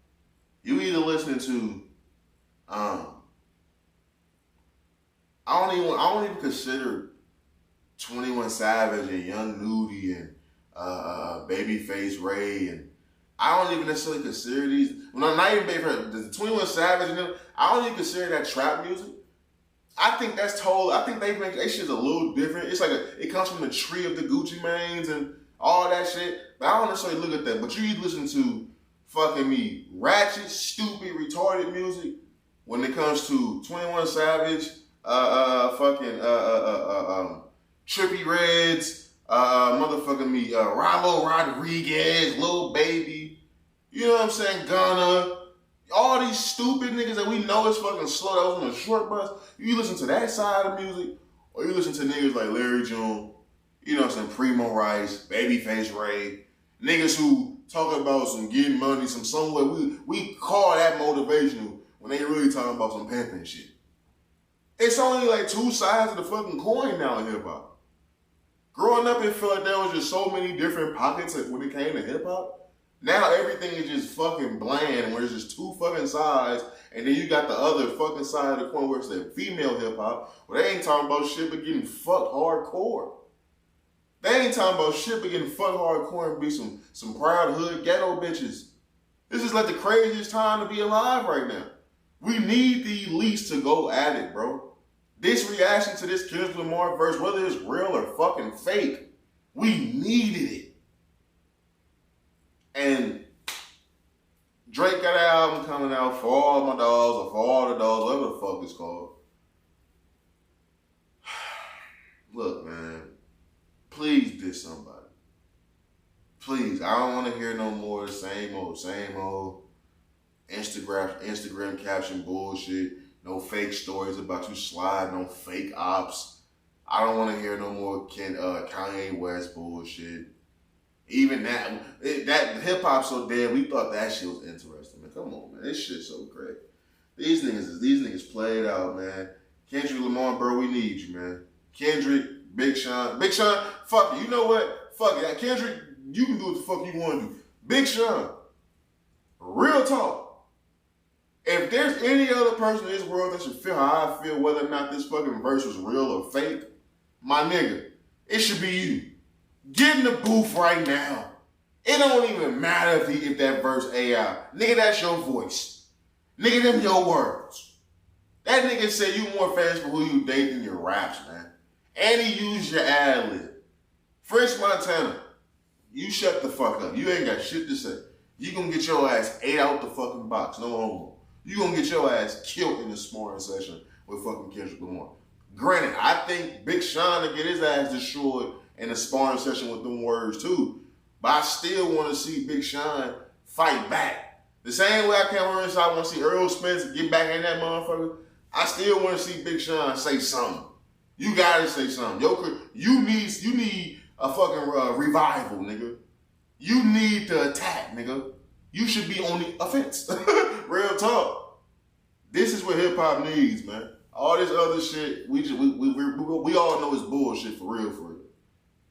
you either listening to I don't even consider 21 Savage and Young Nudy and Babyface Ray, and I don't even necessarily consider these. When I'm not even Babyface, the 21 Savage and them, I don't even consider that trap music. I think that's total. I think they make that shit's a little different. It's like it comes from the tree of the Gucci Manes and all that shit. But I don't necessarily look at that. But you either listen to fucking me ratchet, stupid, retarded music when it comes to 21 Savage, Trippie Reds, motherfucking me, Rallo Rodriguez, Lil Baby, you know what I'm saying, Gunna, all these stupid niggas that we know is fucking slow, that was on a short bus. You listen to that side of music, or you listen to niggas like Larry June, you know what I'm saying, Primo Rice, Babyface Ray, niggas who talk about some getting money, some somewhere, we call that motivational when they really talking about some pimping shit. It's only like two sides of the fucking coin now in hip hop. Growing up, it felt like there was just so many different pockets when it came to hip hop. Now everything is just fucking bland, where there's just two fucking sides, and then you got the other fucking side of the coin where it's the female hip hop, where they ain't talking about shit but getting fucked hardcore. They ain't talking about shit but getting fucked hardcore and be some proud hood ghetto bitches. This is like the craziest time to be alive right now. We need the elites to go at it, bro. This reaction to this Kendrick Lamar verse, whether it's real or fucking fake, we needed it. And Drake got an album coming out, For All My Dogs, or For All the Dogs, whatever the fuck it's called. Look, man, please diss somebody. Please, I don't want to hear no more same old Instagram caption bullshit. No fake stories about you sliding on fake ops. I don't want to hear no more Kanye West bullshit. Even that hip hop so dead, we thought that shit was interesting. Man, come on, man, this shit's so great. These niggas played out, man. Kendrick Lamar, bro, we need you, man. Kendrick, Big Sean, fuck it. You know what? Fuck it. Kendrick, you can do what the fuck you want to do. Big Sean, real talk. If there's any other person in this world that should feel how I feel, whether or not this fucking verse was real or fake, my nigga, it should be you. Get in the booth right now. It don't even matter if that verse AI. Nigga, that's your voice. Nigga, them your words. That nigga said you more famous for who you date than your raps, man. And he used your ad lib. French Montana, you shut the fuck up. You ain't got shit to say. You gonna get your ass ate out the fucking box. No homo. You gonna get your ass killed in the sparring session with fucking Kendrick Lamar. Granted, I think Big Sean to get his ass destroyed in the sparring session with them words too. But I still want to see Big Sean fight back. The same way I can't wait I want to see Earl Spence get back in that motherfucker. I still want to see Big Sean say something. You gotta say something. You need a fucking revival, nigga. You need to attack, nigga. You should be on the offense. Real talk. This is what hip hop needs, man. All this other shit, we all know is bullshit for real, for real.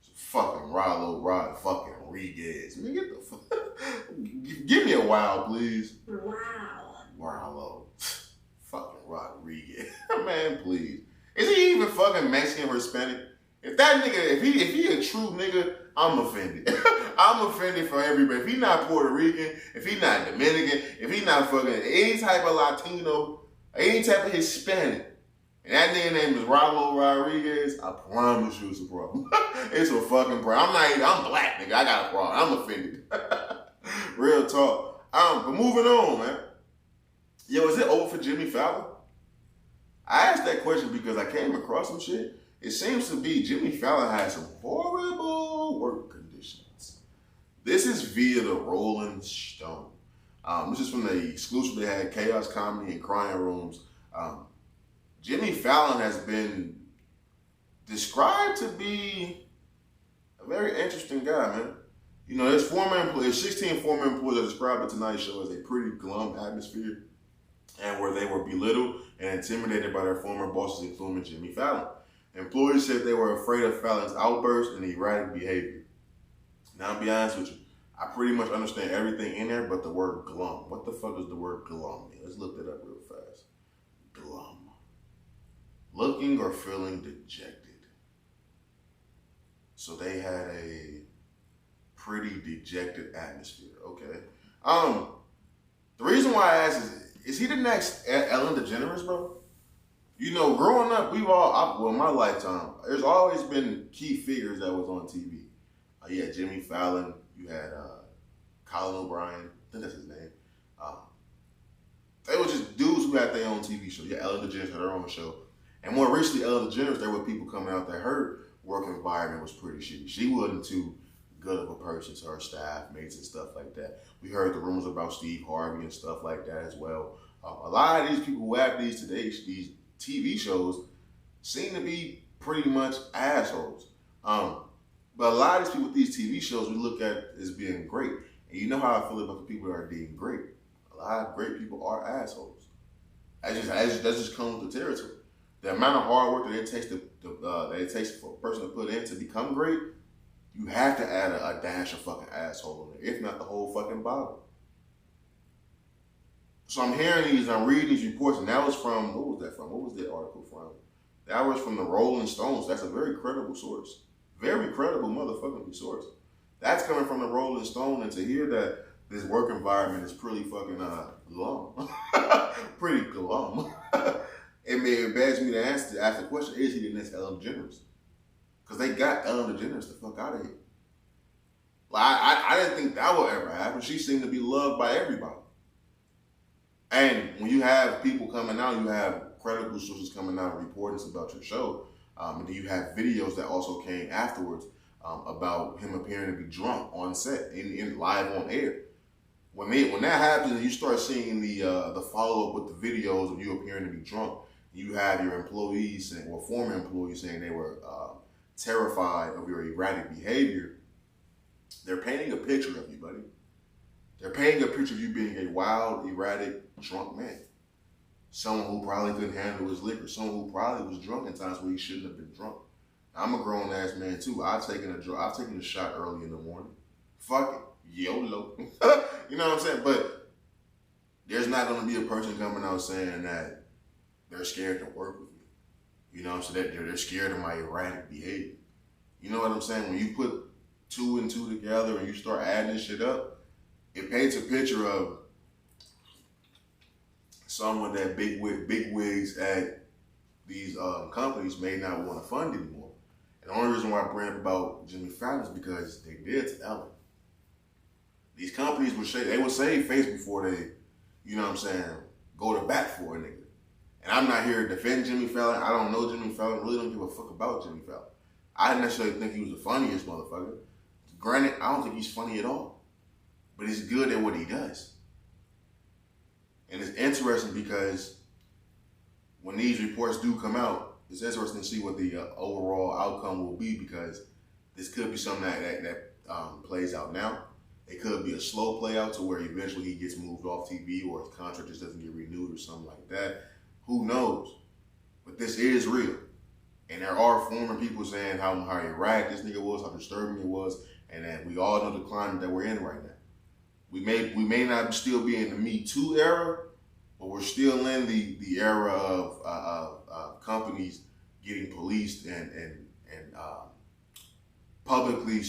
It's fucking Rod fucking Rodriguez. Man, get the fuck. Give me a wow, please. Wow. Rallo. Fucking Rodriguez. Man, please. Is he even fucking Mexican or Hispanic? If that nigga, if he a true nigga, I'm offended. I'm offended for everybody. If he not Puerto Rican, if he not Dominican, if he not fucking any type of Latino, any type of Hispanic, and that nigga name is Rallo Rodriguez, I promise you it's a problem. It's a fucking problem. I'm black, nigga. I got a problem. I'm offended. Real talk. But moving on, man. Yo, is it over for Jimmy Fallon? I asked that question because I came across some shit. It seems to be Jimmy Fallon has some horrible work conditions. This is via the Rolling Stone. This is from the exclusive they had, Chaos Comedy and Crying Rooms. Jimmy Fallon has been described to be a very interesting guy, man. You know, there's 16 former employees that described the Tonight Show as a pretty glum atmosphere and where they were belittled and intimidated by their former bosses, including Jimmy Fallon. Employees said they were afraid of Fallon's outbursts and erratic behavior. Now, I'll be honest with you. I pretty much understand everything in there but the word glum. What the fuck does the word glum mean? Let's look that up real fast. Glum. Looking or feeling dejected. So they had a pretty dejected atmosphere, okay? The reason why I ask is he the next Ellen DeGeneres, bro? You know, growing up, in my lifetime, there's always been key figures that was on TV. You had Jimmy Fallon, you had Colin O'Brien, I think that's his name. They were just dudes who had their own TV show. Yeah, Ellen DeGeneres had her own show. And more recently, Ellen DeGeneres, there were people coming out that her work environment was pretty shitty. She wasn't too good of a person to her staff mates and stuff like that. We heard the rumors about Steve Harvey and stuff like that as well. A lot of these people who have these TV shows seem to be pretty much assholes. But a lot of these people with these TV shows we look at as being great. And you know how I feel about the people that are being great. A lot of great people are assholes. That just comes with the territory. The amount of hard work that it takes for a person to put in to become great, you have to add a dash of fucking asshole in there, if not the whole fucking bottle. So I'm reading these reports, and that was from, what was that from? What was that article from? That was from the Rolling Stones. That's a very credible source. Very credible motherfucking source. That's coming from the Rolling Stone, and to hear that this work environment is pretty fucking glum. Pretty glum. it begs me to ask the question: is he the next Ellen DeGeneres? Because they got Ellen DeGeneres the fuck out of here. Like I didn't think that would ever happen. She seemed to be loved by everybody. And when you have people coming out, you have credible sources coming out and reporting about your show, and then you have videos that also came afterwards about him appearing to be drunk on set, in live on air. When that happens, and you start seeing the follow up with the videos of you appearing to be drunk, you have your employees or former employees saying they were terrified of your erratic behavior. They're painting a picture of you, buddy. They're painting a picture of you being a wild, erratic, drunk man. Someone who probably couldn't handle his liquor. Someone who probably was drunk in times where he shouldn't have been drunk. I'm a grown ass man too. I've taken a shot early in the morning. Fuck it. YOLO. You know what I'm saying? But there's not going to be a person coming out saying that they're scared to work with me. You know what I'm saying? They're scared of my erratic behavior. You know what I'm saying? When you put 2 and 2 together and you start adding this shit up, it paints a picture of someone that big wigs at these companies may not want to fund anymore. And the only reason why I bring up about Jimmy Fallon is because they did to Ellen. These companies would save face before they, you know what I'm saying, go to bat for a nigga. And I'm not here to defend Jimmy Fallon. I don't know Jimmy Fallon. Really don't give a fuck about Jimmy Fallon. I didn't necessarily think he was the funniest motherfucker. Granted, I don't think he's funny at all. But he's good at what he does. And it's interesting because when these reports do come out, it's interesting to see what the overall outcome will be, because this could be something that plays out now. It could be a slow play out to where eventually he gets moved off TV or his contract just doesn't get renewed or something like that. Who knows? But this is real. And there are former people saying how erratic this nigga was, how disturbing it was, and that we all know the climate that we're in right now. We may not still be in the Me Too era, but we're still in the era of companies getting policed and publicly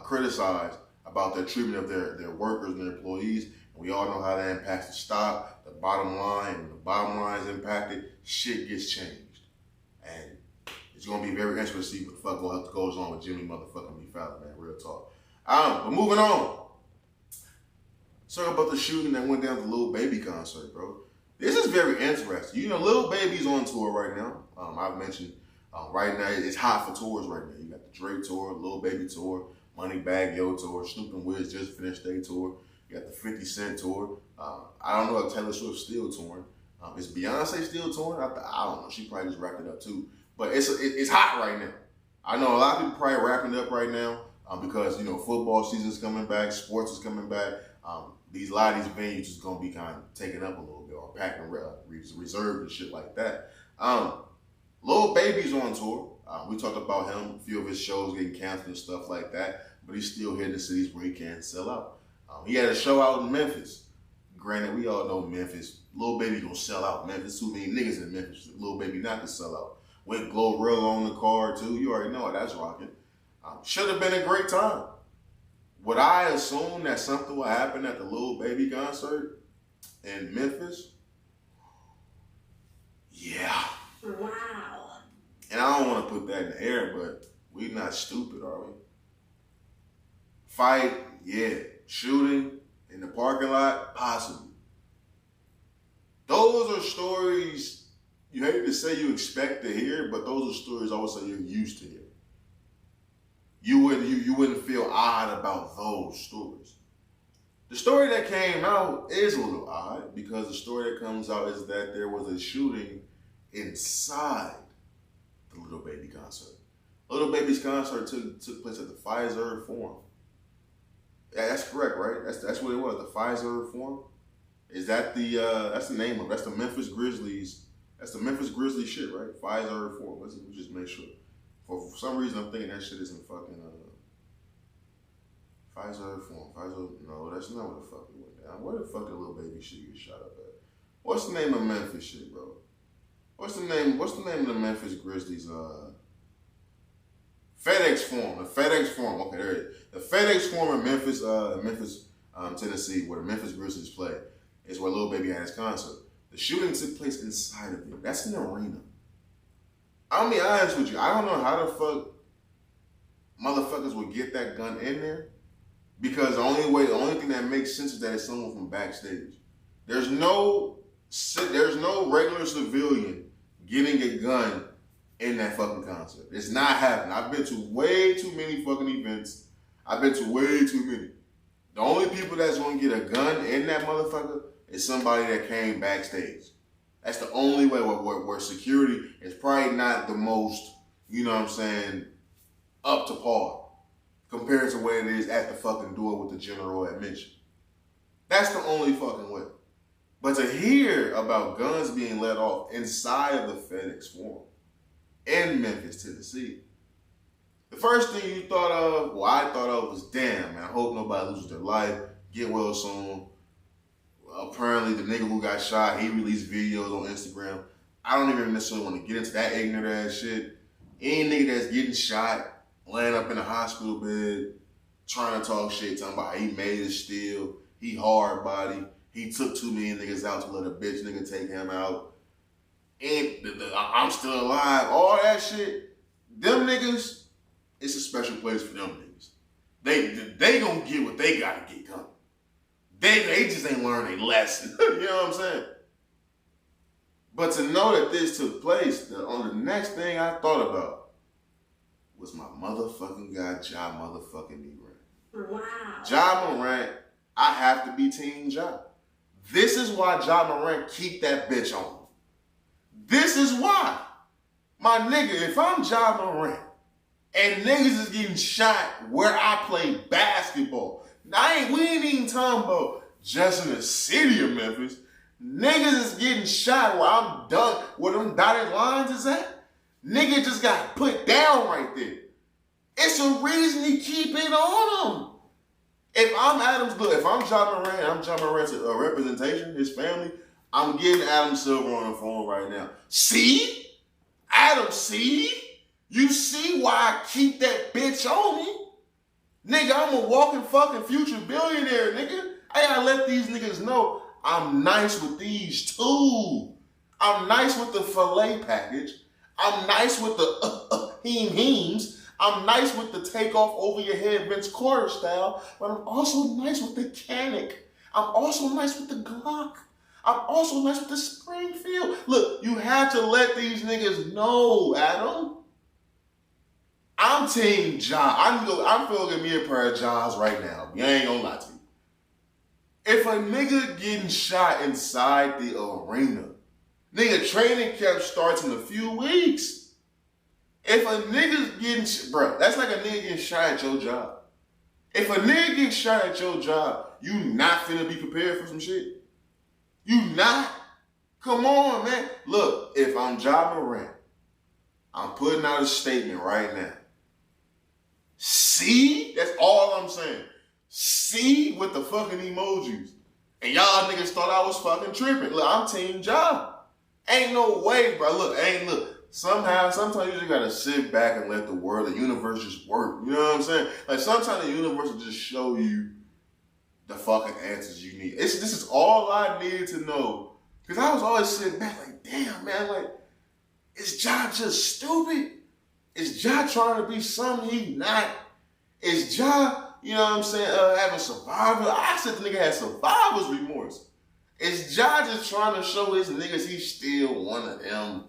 criticized about their treatment of their workers and their employees. And we all know how that impacts the stock, the bottom line. When the bottom line is impacted, shit gets changed. And it's going to be very interesting to see what the fuck goes on with Jimmy motherfucking B. Fallon, man. Real talk. But moving on. Let's talk about the shooting that went down at the Lil Baby concert, bro. This is very interesting. You know, Lil Baby's on tour right now. I've mentioned right now it's hot for tours right now. You got the Drake tour, Lil Baby tour, Moneybagg Yo tour, Snoop and Wiz just finished their tour. You got the 50 Cent tour. I don't know if Taylor Swift's still touring. Is Beyonce still touring? I don't know. She probably just wrapped it up too. But it's hot right now. I know a lot of people probably wrapping it up right now because, you know, football season's coming back, sports is coming back. A lot of these venues is going to be kind of taken up a little bit or packed and reserved and shit like that. Lil Baby's on tour. We talked about him, a few of his shows getting canceled and stuff like that, but he's still hitting the cities where he can't sell out. He had a show out in Memphis. Granted, we all know Memphis. Lil Baby gonna sell out Memphis. Too many niggas in Memphis. Lil Baby not to sell out. Went Glorilla on the card too. You already know that's rocking. Should have been a great time. Would I assume that something will happen at the Lil Baby concert in Memphis? Yeah. Wow. And I don't want to put that in the air, but we not stupid, are we? Fight, yeah. Shooting in the parking lot, possibly. Those are stories you hate to say you expect to hear, but those are stories also you're used to hearing. You wouldn't feel odd about those stories. The story that came out is a little odd because the story that comes out is that there was a shooting inside the Lil Baby concert. Lil Baby's concert took place at the Pfizer Forum. Yeah, that's correct, right? That's what it was. The Pfizer Forum. Is that that's the name of it? That's the Memphis Grizzlies. That's the Memphis Grizzlies shit, right? Pfizer Forum. Let's just make sure. For some reason, I'm thinking that shit isn't fucking Pfizer Forum. Pfizer. No, that's not where the fuck it went down. Where the fuck did Lil Baby shit get shot up at? What's the name of Memphis shit, bro? What's the name of the Memphis Grizzlies? FedEx Forum. The FedEx Forum. Okay, there it is. The FedEx Forum in Memphis, Tennessee, where the Memphis Grizzlies play, is where Lil Baby had his concert. The shooting took place inside of it. That's an arena. I'll be honest with you. I don't know how the fuck motherfuckers would get that gun in there, because the only thing that makes sense is that it's someone from backstage. There's no regular civilian getting a gun in that fucking concert. It's not happening. I've been to way too many fucking events. I've been to way too many. The only people that's gonna get a gun in that motherfucker is somebody that came backstage. That's the only way where security is probably not the most, you know what I'm saying, up to par compared to what it is at the fucking door with the general admission. That's the only fucking way. But to hear about guns being let off inside of the FedEx Forum in Memphis, Tennessee, the first thing you thought of, well, I thought of was, damn, man, I hope nobody loses their life, get well soon. Apparently, the nigga who got shot, he released videos on Instagram. I don't even necessarily want to get into that ignorant ass shit. Any nigga that's getting shot, laying up in a hospital bed, trying to talk shit, talking about he made it still, he hard body, he took too many niggas out to let a bitch nigga take him out, and I'm still alive, all that shit. Them niggas, it's a special place for them niggas. They gonna get what they gotta get coming. They just ain't learned a lesson. You know what I'm saying? But to know that this took place, on the next thing I thought about was my motherfucking guy, Ja motherfucking Morant. Wow. Ja Morant, I have to be Team Ja. This is why Ja Morant keep that bitch on. This is why. My nigga, if I'm Ja Morant and niggas is getting shot where I play basketball, we ain't even talking about just in the city of Memphis. Niggas is getting shot where I'm done, where them dotted lines is at. Nigga just got put down right there. It's a reason to keep it on him. If I'm Ja Morant, I'm Ja Morant's representation, his family, I'm getting Adam Silver on the phone right now. See? Adam, see? You see why I keep that bitch on me? Nigga, I'm a walking fucking future billionaire, nigga. I gotta let these niggas know I'm nice with these too. I'm nice with the filet package. I'm nice with the heems. I'm nice with the take off over your head Vince Carter style, but I'm also nice with the Canic. I'm also nice with the Glock. I'm also nice with the Springfield. Look, you have to let these niggas know, Adam. I'm Team Ja. I'm feeling me a pair of Jaws right now. I ain't gonna lie to you. If a nigga getting shot inside the arena, nigga, training camp starts in a few weeks. If a nigga's getting, bro, that's like a nigga getting shot at your job. If a nigga gets shot at your job, you not finna be prepared for some shit. You not. Come on, man. Look, if I'm Ja Morant, I'm putting out a statement right now. See? That's all I'm saying. See with the fucking emojis. And y'all niggas thought I was fucking tripping. Look, I'm Team Ja. Ain't no way, bro. Look. Sometimes you just gotta sit back and let the world, the universe just work. You know what I'm saying? Like sometimes the universe will just show you the fucking answers you need. This is all I needed to know. Because I was always sitting back like, damn, man, like, is Ja just stupid? Is Ja trying to be something he not? Is Ja, you know what I'm saying, having survival? I said the nigga had survivor's remorse. Is Ja just trying to show his niggas he's still one of them?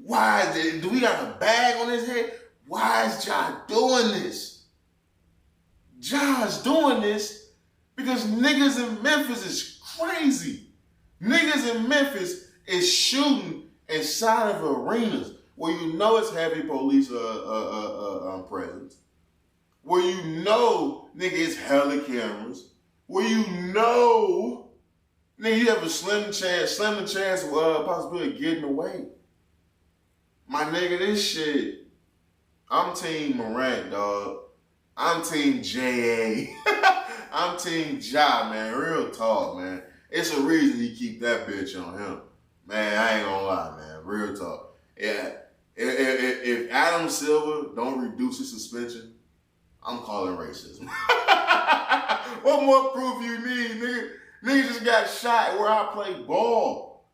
Why do we got a bag on his head? Why is Ja doing this? Ja's doing this because niggas in Memphis is crazy. Niggas in Memphis is shooting inside of arenas where you know it's heavy police presence, where you know, nigga, it's hella cameras, where you know, nigga, you have a slim chance of possibility of getting away. My nigga, this shit, I'm Team Morant, dog. I'm Team J.A. I'm Team Ja, man. Real talk, man. It's a reason he keep that bitch on him. Man, I ain't gonna lie, man. Real talk. Yeah. If Adam Silver don't reduce his suspension, I'm calling racism. What more proof you need, nigga? Nigga just got shot where I play ball.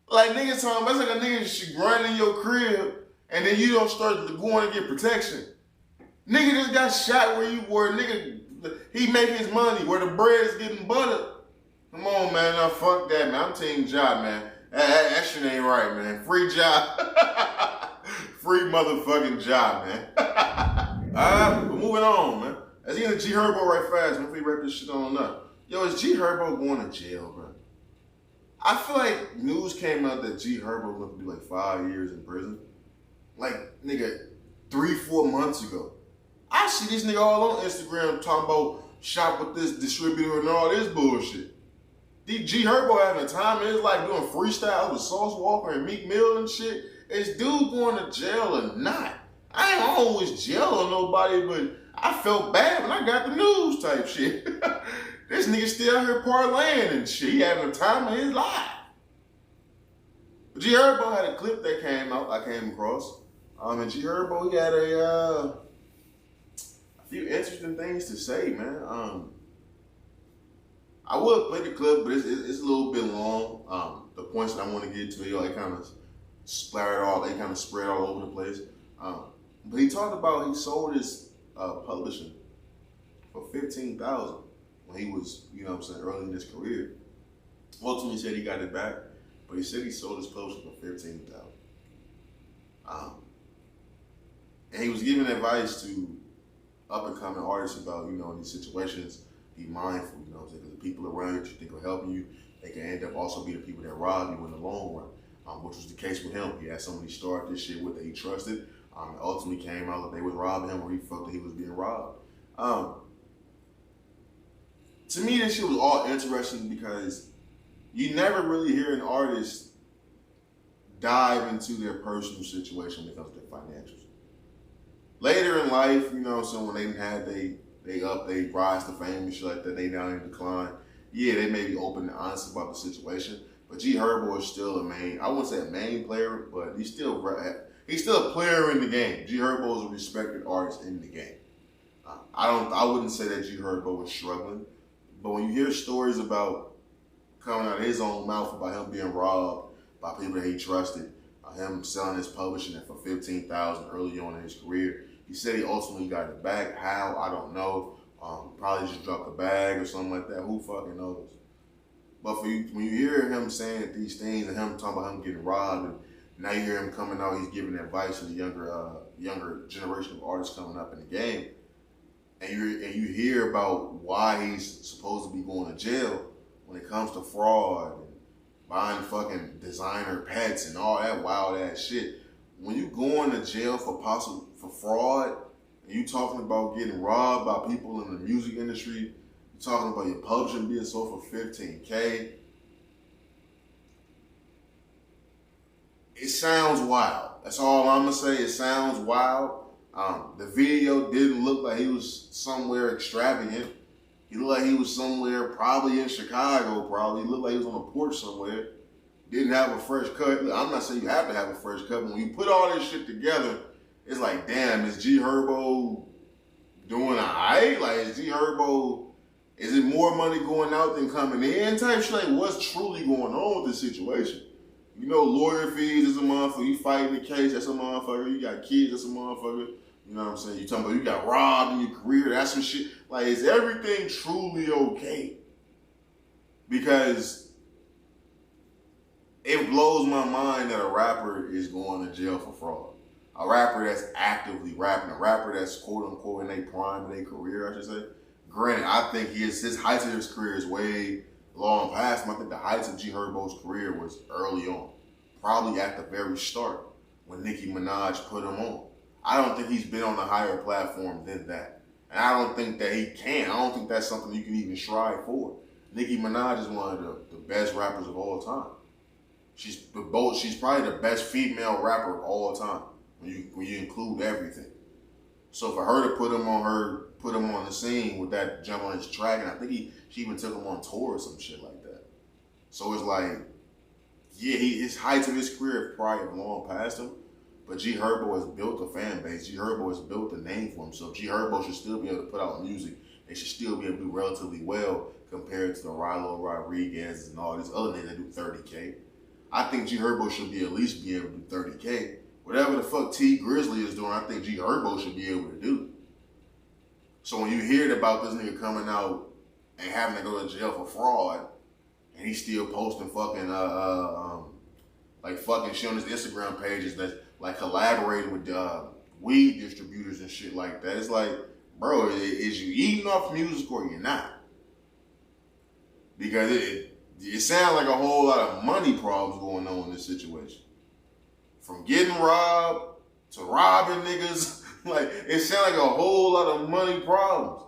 Like niggas talking about, that's like a nigga should run in your crib and then you don't start to go in and get protection. Nigga just got shot where nigga, he make his money, where the bread is getting buttered. Come on, man, now fuck that, man. I'm team Ja, man. That shit ain't right, man. Free Ja. Free motherfucking Ja, man. Alright, but moving on, man. Let's get into G Herbo right fast, man, before we wrap this shit on up. Yo, is G Herbo going to jail, bro? I feel like news came out that G Herbo was going to do like 5 years in prison. Like, nigga, 3-4 months ago. I see this nigga all on Instagram talking about shop with this distributor and all this bullshit. G Herbo having a time in his life doing freestyles with Sauce Walker and Meek Mill and shit. Is dude going to jail or not? I ain't always jail on nobody, but I felt bad when I got the news type shit. This nigga still out here parlaying and shit. He having a time of his life. G Herbo had a clip that came out, I came across. And G Herbo, he had a few interesting things to say, man. I would play the clip, but it's a little bit long. The points that I want to get to, they kind of spread all over the place. But he talked about he sold his publishing for $15,000 when he was, you know what I'm saying, early in his career. Ultimately, he said he got it back, but he said he sold his publishing for $15,000. And he was giving advice to up and coming artists about, you know, in these situations, be mindful, you know what I'm saying, because the people around you that you think will help you, they can end up also be the people that rob you in the long run, which was the case with him. He had somebody start this shit with that he trusted. It ultimately came out that they was robbing him or he felt that he was being robbed. To me, this shit was all interesting because you never really hear an artist dive into their personal situation when it comes to their financials. Later in life, you know what I'm saying, when they had they rise to fame and shit like that, they down in decline. Yeah, they may be open and honest about the situation, but G Herbo is still I wouldn't say a main player, but he's still a player in the game. G Herbo is a respected artist in the game. I wouldn't say that G Herbo is struggling, but when you hear stories about coming out of his own mouth about him being robbed by people that he trusted, him selling his publishing for $15,000 early on in his career, he said he ultimately got it back. How? I don't know. Probably just dropped a bag or something like that. Who fucking knows? But when you hear him saying these things and him talking about him getting robbed, and now you hear him coming out, he's giving advice to the younger generation of artists coming up in the game, and you hear about why he's supposed to be going to jail when it comes to fraud and buying fucking designer pets and all that wild ass shit. When you going to jail for fraud, and you talking about getting robbed by people in the music industry, you talking about your publishing being sold for $15K, it sounds wild. That's all I'm gonna say. It sounds wild. The video didn't look like he was somewhere extravagant. He looked like he was somewhere, probably in Chicago, probably. He looked like he was on a porch somewhere. Didn't have a fresh cut. Look, I'm not saying you have to have a fresh cut, but when you put all this shit together, it's like, damn, is G Herbo doing alright? Like, is it more money going out than coming in type shit? Like, what's truly going on with this situation? You know, lawyer fees is a motherfucker. You fighting the case, that's a motherfucker. You got kids, that's a motherfucker. You know what I'm saying? You talking about you got robbed in your career, that's some shit. Like, is everything truly okay? Because it blows my mind that a rapper is going to jail for fraud. A rapper that's actively rapping, a rapper that's quote unquote in their prime of their career, I should say. Granted, I think his heights of his career is way long past him. I think the heights of G Herbo's career was early on. Probably at the very start when Nicki Minaj put him on. I don't think he's been on a higher platform than that. And I don't think that he can. I don't think that's something you can even strive for. Nicki Minaj is one of the best rappers of all time. She's probably the best female rapper of all time when you include everything. So for her to put him on the scene with that jump on his track, and I think she even took him on tour or some shit like that. So it's like, yeah, his heights of his career have probably long past him, but G Herbo has built a fan base. G Herbo has built a name for himself. G Herbo should still be able to put out music they should still be able to do relatively well compared to the Rilo Rodriguez and all these other niggas that do 30K. I think G Herbo should be at least be able to do 30K. Whatever the fuck T Grizzly is doing, I think G Herbo should be able to do. So when you hear about this nigga coming out and having to go to jail for fraud, and he's still posting fucking like fucking shit on his Instagram pages that's like collaborating with weed distributors and shit like that. It's like, bro, is you eating off music or you're not? Because it sounds like a whole lot of money problems going on in this situation. From getting robbed to robbing niggas, like it sounds like a whole lot of money problems.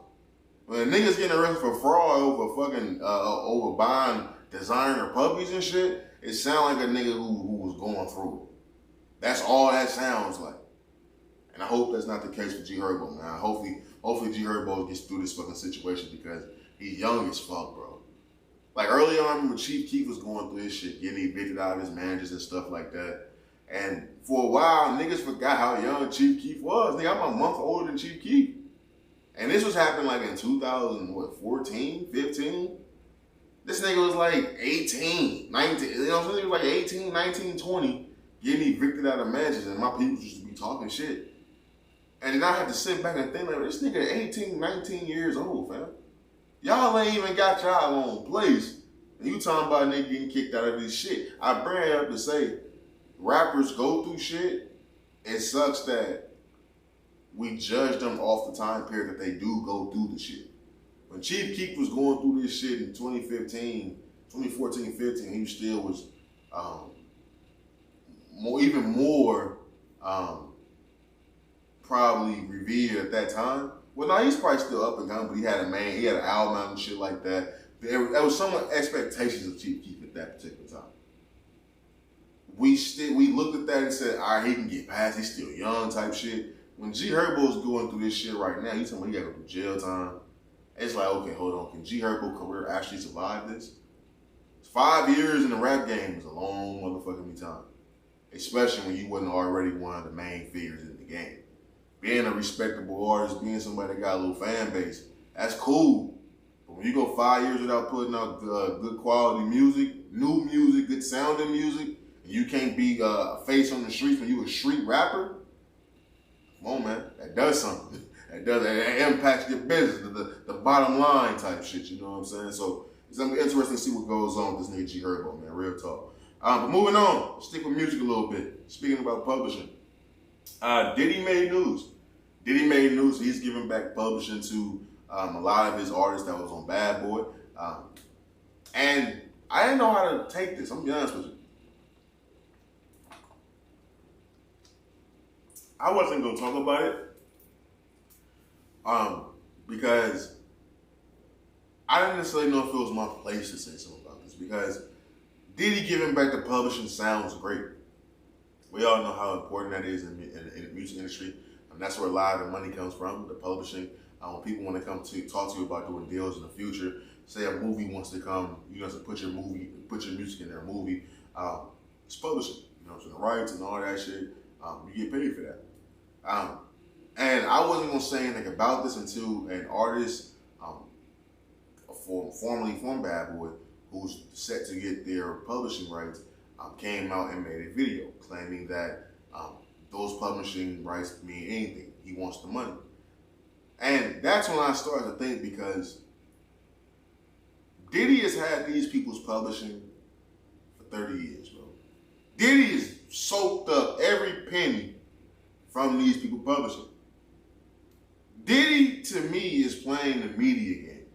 When niggas getting arrested for fraud over fucking over buying designer puppies and shit, it sounds like a nigga who was going through it. That's all that sounds like. And I hope that's not the case for G Herbo, man. Hopefully G Herbo gets through this fucking situation because he's young as fuck, bro. Like early on when Chief Keef was going through his shit, getting evicted out of his managers and stuff like that. And for a while, niggas forgot how young Chief Keef was. Nigga, I'm a month older than Chief Keef. And this was happening like in 2014, 15? This nigga was like 18, 19, you know what I'm saying? He was like 18, 19, 20, getting evicted out of mansions, and my people used to be talking shit. And then I had to sit back and think, like, this nigga 18, 19 years old, fam. Y'all ain't even got y'all own place. And you talking about a nigga getting kicked out of this shit. I bring it up to say, rappers go through shit. It sucks that we judge them off the time period that they do go through the shit. When Chief Keef was going through this shit in 2014, 15, he still was even more probably revered at that time. Well, no, he's probably still up and coming, but he had an album out and shit like that. There was some expectations of Chief Keef at that particular time. We looked at that and said, all right, he can get past, he's still young type shit. When G Herbo is going through this shit right now, you talking about he got to go to jail time. It's like, okay, hold on. Can G Herbo career actually survive this? 5 years in the rap game is a long motherfucking time. Especially when you wasn't already one of the main figures in the game. Being a respectable artist, being somebody that got a little fan base, that's cool. But when you go 5 years without putting out good quality music, new music, good sounding music, and you can't be a face on the streets when you a street rapper, come on, man, that does something. That impacts your business, the bottom line type shit, you know what I'm saying? So it's gonna be interesting to see what goes on with this nigga G Herbo, man, real talk. But moving on, stick with music a little bit. Speaking about publishing, Diddy made news. He's giving back publishing to a lot of his artists that was on Bad Boy. And I didn't know how to take this, I'm gonna be honest with you. I wasn't gonna talk about it. Because I didn't necessarily know if it was my place to say something about this, because Diddy giving back the publishing sounds great. We all know how important that is in the music industry, and that's where a lot of the money comes from, the publishing. When people want to come to talk to you about doing deals in the future, say a movie wants to come, you know, to put your music in their movie, it's publishing, you know, so the rights and all that shit, you get paid for that. And I wasn't going to say anything about this until an artist, formerly from Bad Boy, who's set to get their publishing rights, came out and made a video claiming that those publishing rights mean anything. He wants the money. And that's when I started to think, because Diddy has had these people's publishing for 30 years, bro. Diddy has soaked up every penny from these people publishing. Diddy, to me, is playing the media game.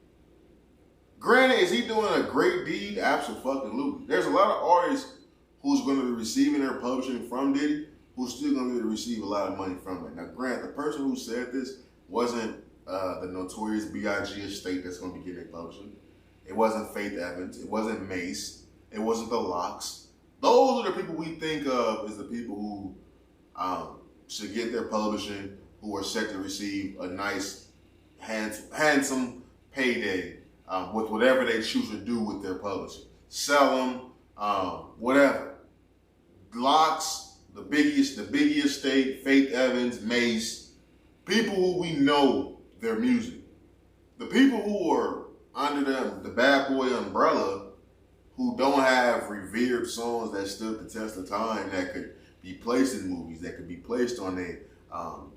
Granted, is he doing a great deed? Absolutely. There's a lot of artists who's going to be receiving their publishing from Diddy, who's still going to be able to receive a lot of money from it. Now, granted, the person who said this wasn't the Notorious B.I.G. estate that's going to be getting their publishing. It wasn't Faith Evans. It wasn't Mace. It wasn't the Locks. Those are the people we think of as the people who should get their publishing, who are set to receive a nice, handsome payday with whatever they choose to do with their publishing. Sell them, whatever. Locks, the Biggie estate, Faith Evans, Mace, people who we know their music. the people who are under the bad boy umbrella, who don't have revered songs that stood the test of time, that could be placed in movies, that could be placed on their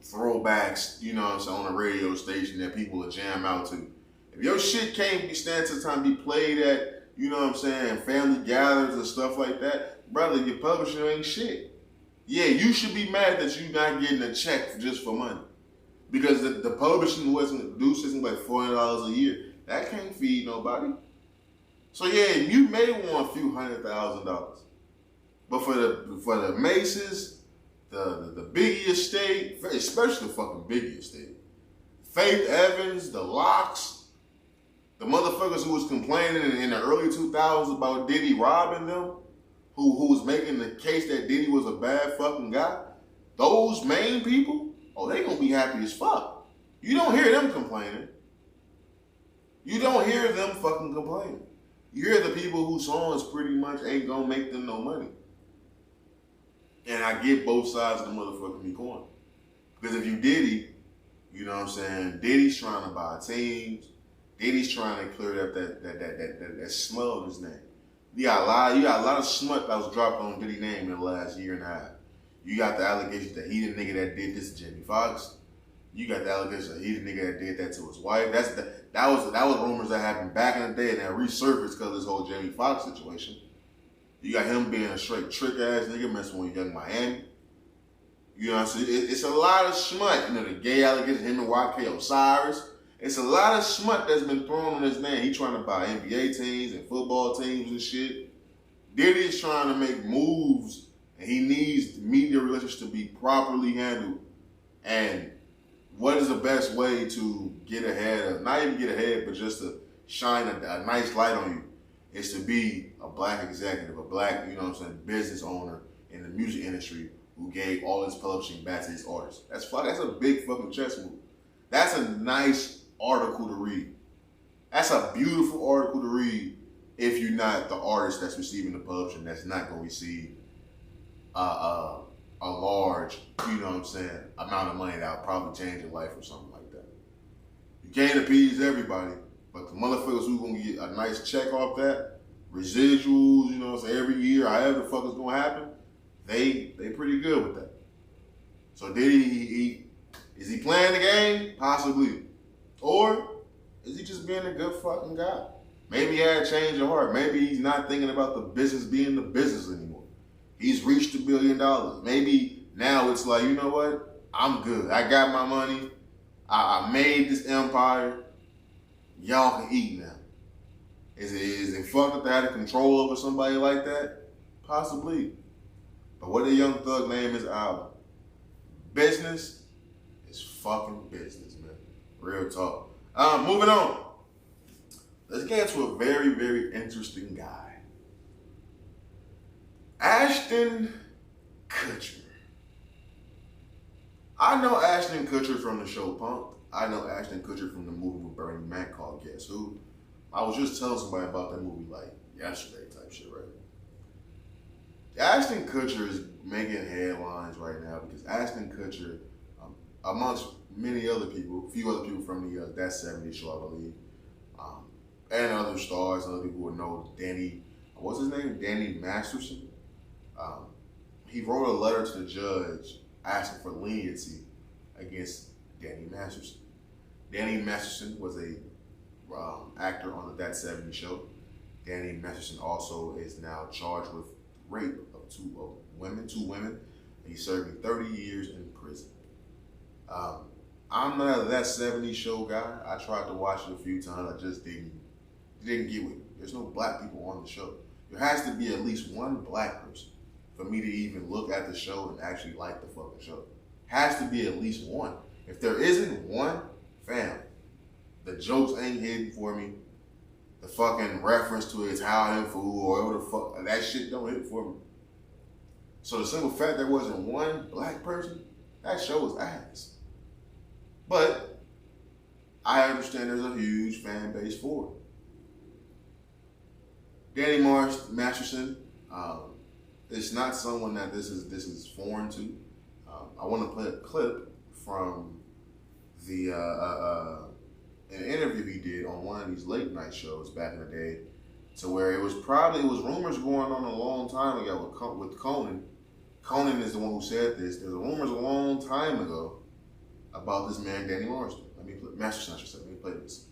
throwbacks, you know what I'm saying, on a radio station that people will jam out to. If your shit can't be stand to time, be played at, you know what I'm saying, family gatherings and stuff like that, brother, your publisher ain't shit. Yeah, you should be mad that you're not getting a check just for money. Because the publishing wasn't due system like $400 a year. That can't feed nobody. So yeah, you may want a few $100,000. But for the Maces, the Biggie estate, especially the fucking Biggie estate, Faith Evans, the Locks, the motherfuckers who was complaining in the early 2000s about Diddy robbing them, who was making the case that Diddy was a bad fucking guy, those main people, oh, they gonna be happy as fuck. You don't hear them complaining. You don't hear them fucking complaining. You hear the people whose songs pretty much ain't gonna make them no money. And I get both sides of the motherfucking coin. Because if you Diddy, you know what I'm saying, Diddy's trying to buy teams. Diddy's trying to clear up that smell of his name. You got a lot of smut that was dropped on Diddy's name in the last year and a half. You got the allegations that he the nigga that did this to Jimmy Foxx. You got the allegations that he the nigga that did that to his wife. That was rumors that happened back in the day and that resurfaced because of this whole Jimmy Foxx situation. You got him being a straight trick ass nigga messing with Young Miami. You know what I'm saying? It's a lot of smut. You know, the gay allegations, him and YK Osiris. It's a lot of smut that's been thrown on his name. He trying to buy NBA teams and football teams and shit. Diddy's trying to make moves, and he needs media relations to be properly handled. And what is the best way to get ahead of, not even get ahead, but just to shine a nice light on you, is to be a black executive, a black, you know what I'm saying, business owner in the music industry who gave all his publishing back to his artists. That's a big fucking chess move. That's a nice article to read. That's a beautiful article to read if you're not the artist that's receiving the publishing, that's not going to receive a large, you know what I'm saying, amount of money that'll probably change your life or something like that. You can't appease everybody, but the motherfuckers who going to get a nice check off that, residuals, you know what I'm saying, every year, however the fuck is going to happen, they pretty good with that. So Diddy, is he playing the game? Possibly. Or is he just being a good fucking guy? Maybe he had a change of heart. Maybe he's not thinking about the business being the business anymore. He's reached $1 billion. Maybe now it's like, you know what? I'm good. I got my money. I made this empire. Y'all can eat now. Is it fucked up to have control over somebody like that? Possibly. But what a Young Thug name his album. Business is fucking business, man. Real talk. Moving on. Let's get into a very, very interesting guy. Ashton Kutcher. I know Ashton Kutcher from the show Punk'd. I know Ashton Kutcher from the movie with Bernie Mac called Guess Who. I was just telling somebody about that movie like yesterday type shit, right? Ashton Kutcher is making headlines right now because Ashton Kutcher, amongst many other people, a few other people from the That 70s show, I believe, and other stars, other people would know Danny, what's his name? Danny Masterson. He wrote a letter to the judge asking for leniency against Danny Masterson. Danny Masterson was a actor on the That 70s show. Danny Masterson also is now charged with rape of two women. He's serving 30 years in prison. I'm not a That 70s show guy. I tried to watch it a few times. I just didn't get with it. There's no black people on the show. There has to be at least one black person for me to even look at the show and actually like the fucking show. Has to be at least one. If there isn't one, fam, the jokes ain't hitting for me. The fucking reference to it's how him fool or whatever the fuck, that shit don't hit for me. So the simple fact there wasn't one black person, that show is ass. But I understand there's a huge fan base for it. Danny Masterson, it's not someone that this is foreign to. I want to play a clip from the an interview he did on one of these late night shows back in the day, to where it was rumors going on a long time ago with Conan. Conan is the one who said this. There's rumors a long time ago about this man, Danny Masterson. Masterson, I should say. Let me play this.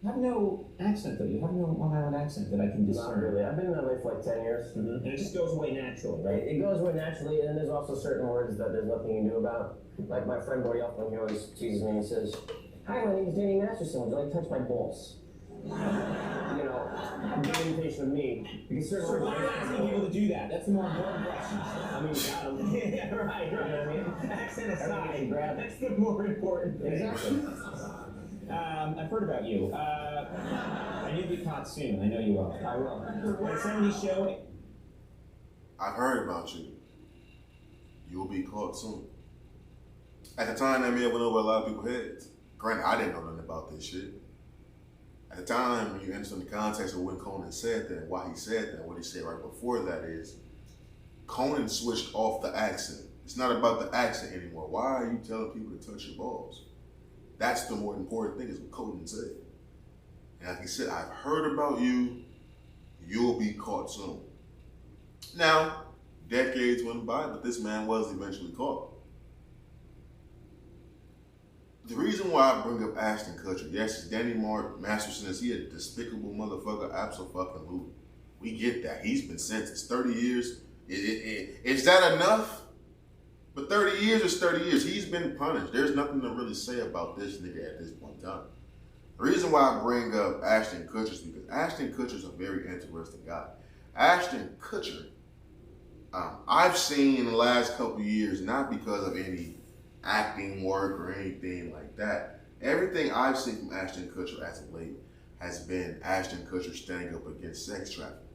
You have no accent, though. You have no Long Island accent that I can discern. Not really. I've been in LA for like 10 years. Mm-hmm. And it just goes away naturally, right? It goes away naturally, and then there's also certain words that there's nothing you can do about. Like my friend Gordy Elfman, he always teases me and he says, "Hi, my name is Danny Masterson. Would you like to touch my balls?" You know, good imitation of me. Because certain So words why are you asking people to do that? That's the more important question. I mean, got 'em. Yeah, right. You know what I mean? Accent Everything aside, grab it. that's the more important thing. Exactly. I've heard about you. And you'll be caught soon. I know you will. I will. At a 70s show, I've heard about you. You'll be caught soon. At the time, that may have went over a lot of people's heads. Granted, I didn't know nothing about this shit. At the time, when you understand the context of when Conan said that, why he said that, what he said right before that is, Conan switched off the accent. It's not about the accent anymore. Why are you telling people to touch your balls? That's the more important thing, is what Conan said. And like he said, I've heard about you. You'll be caught soon. Now, decades went by, but this man was eventually caught. The reason why I bring up Ashton Kutcher, yes, is Danny Masterson, is he a despicable motherfucker? Absolutely. We get that. He's been sentenced 30 years. Is that enough? But 30 years is 30 years. He's been punished. There's nothing to really say about this nigga at this point in time. The reason why I bring up Ashton Kutcher is because Ashton Kutcher is a very interesting guy. Ashton Kutcher, I've seen in the last couple of years, not because of any acting work or anything like that. Everything I've seen from Ashton Kutcher as of late has been Ashton Kutcher standing up against sex trafficking.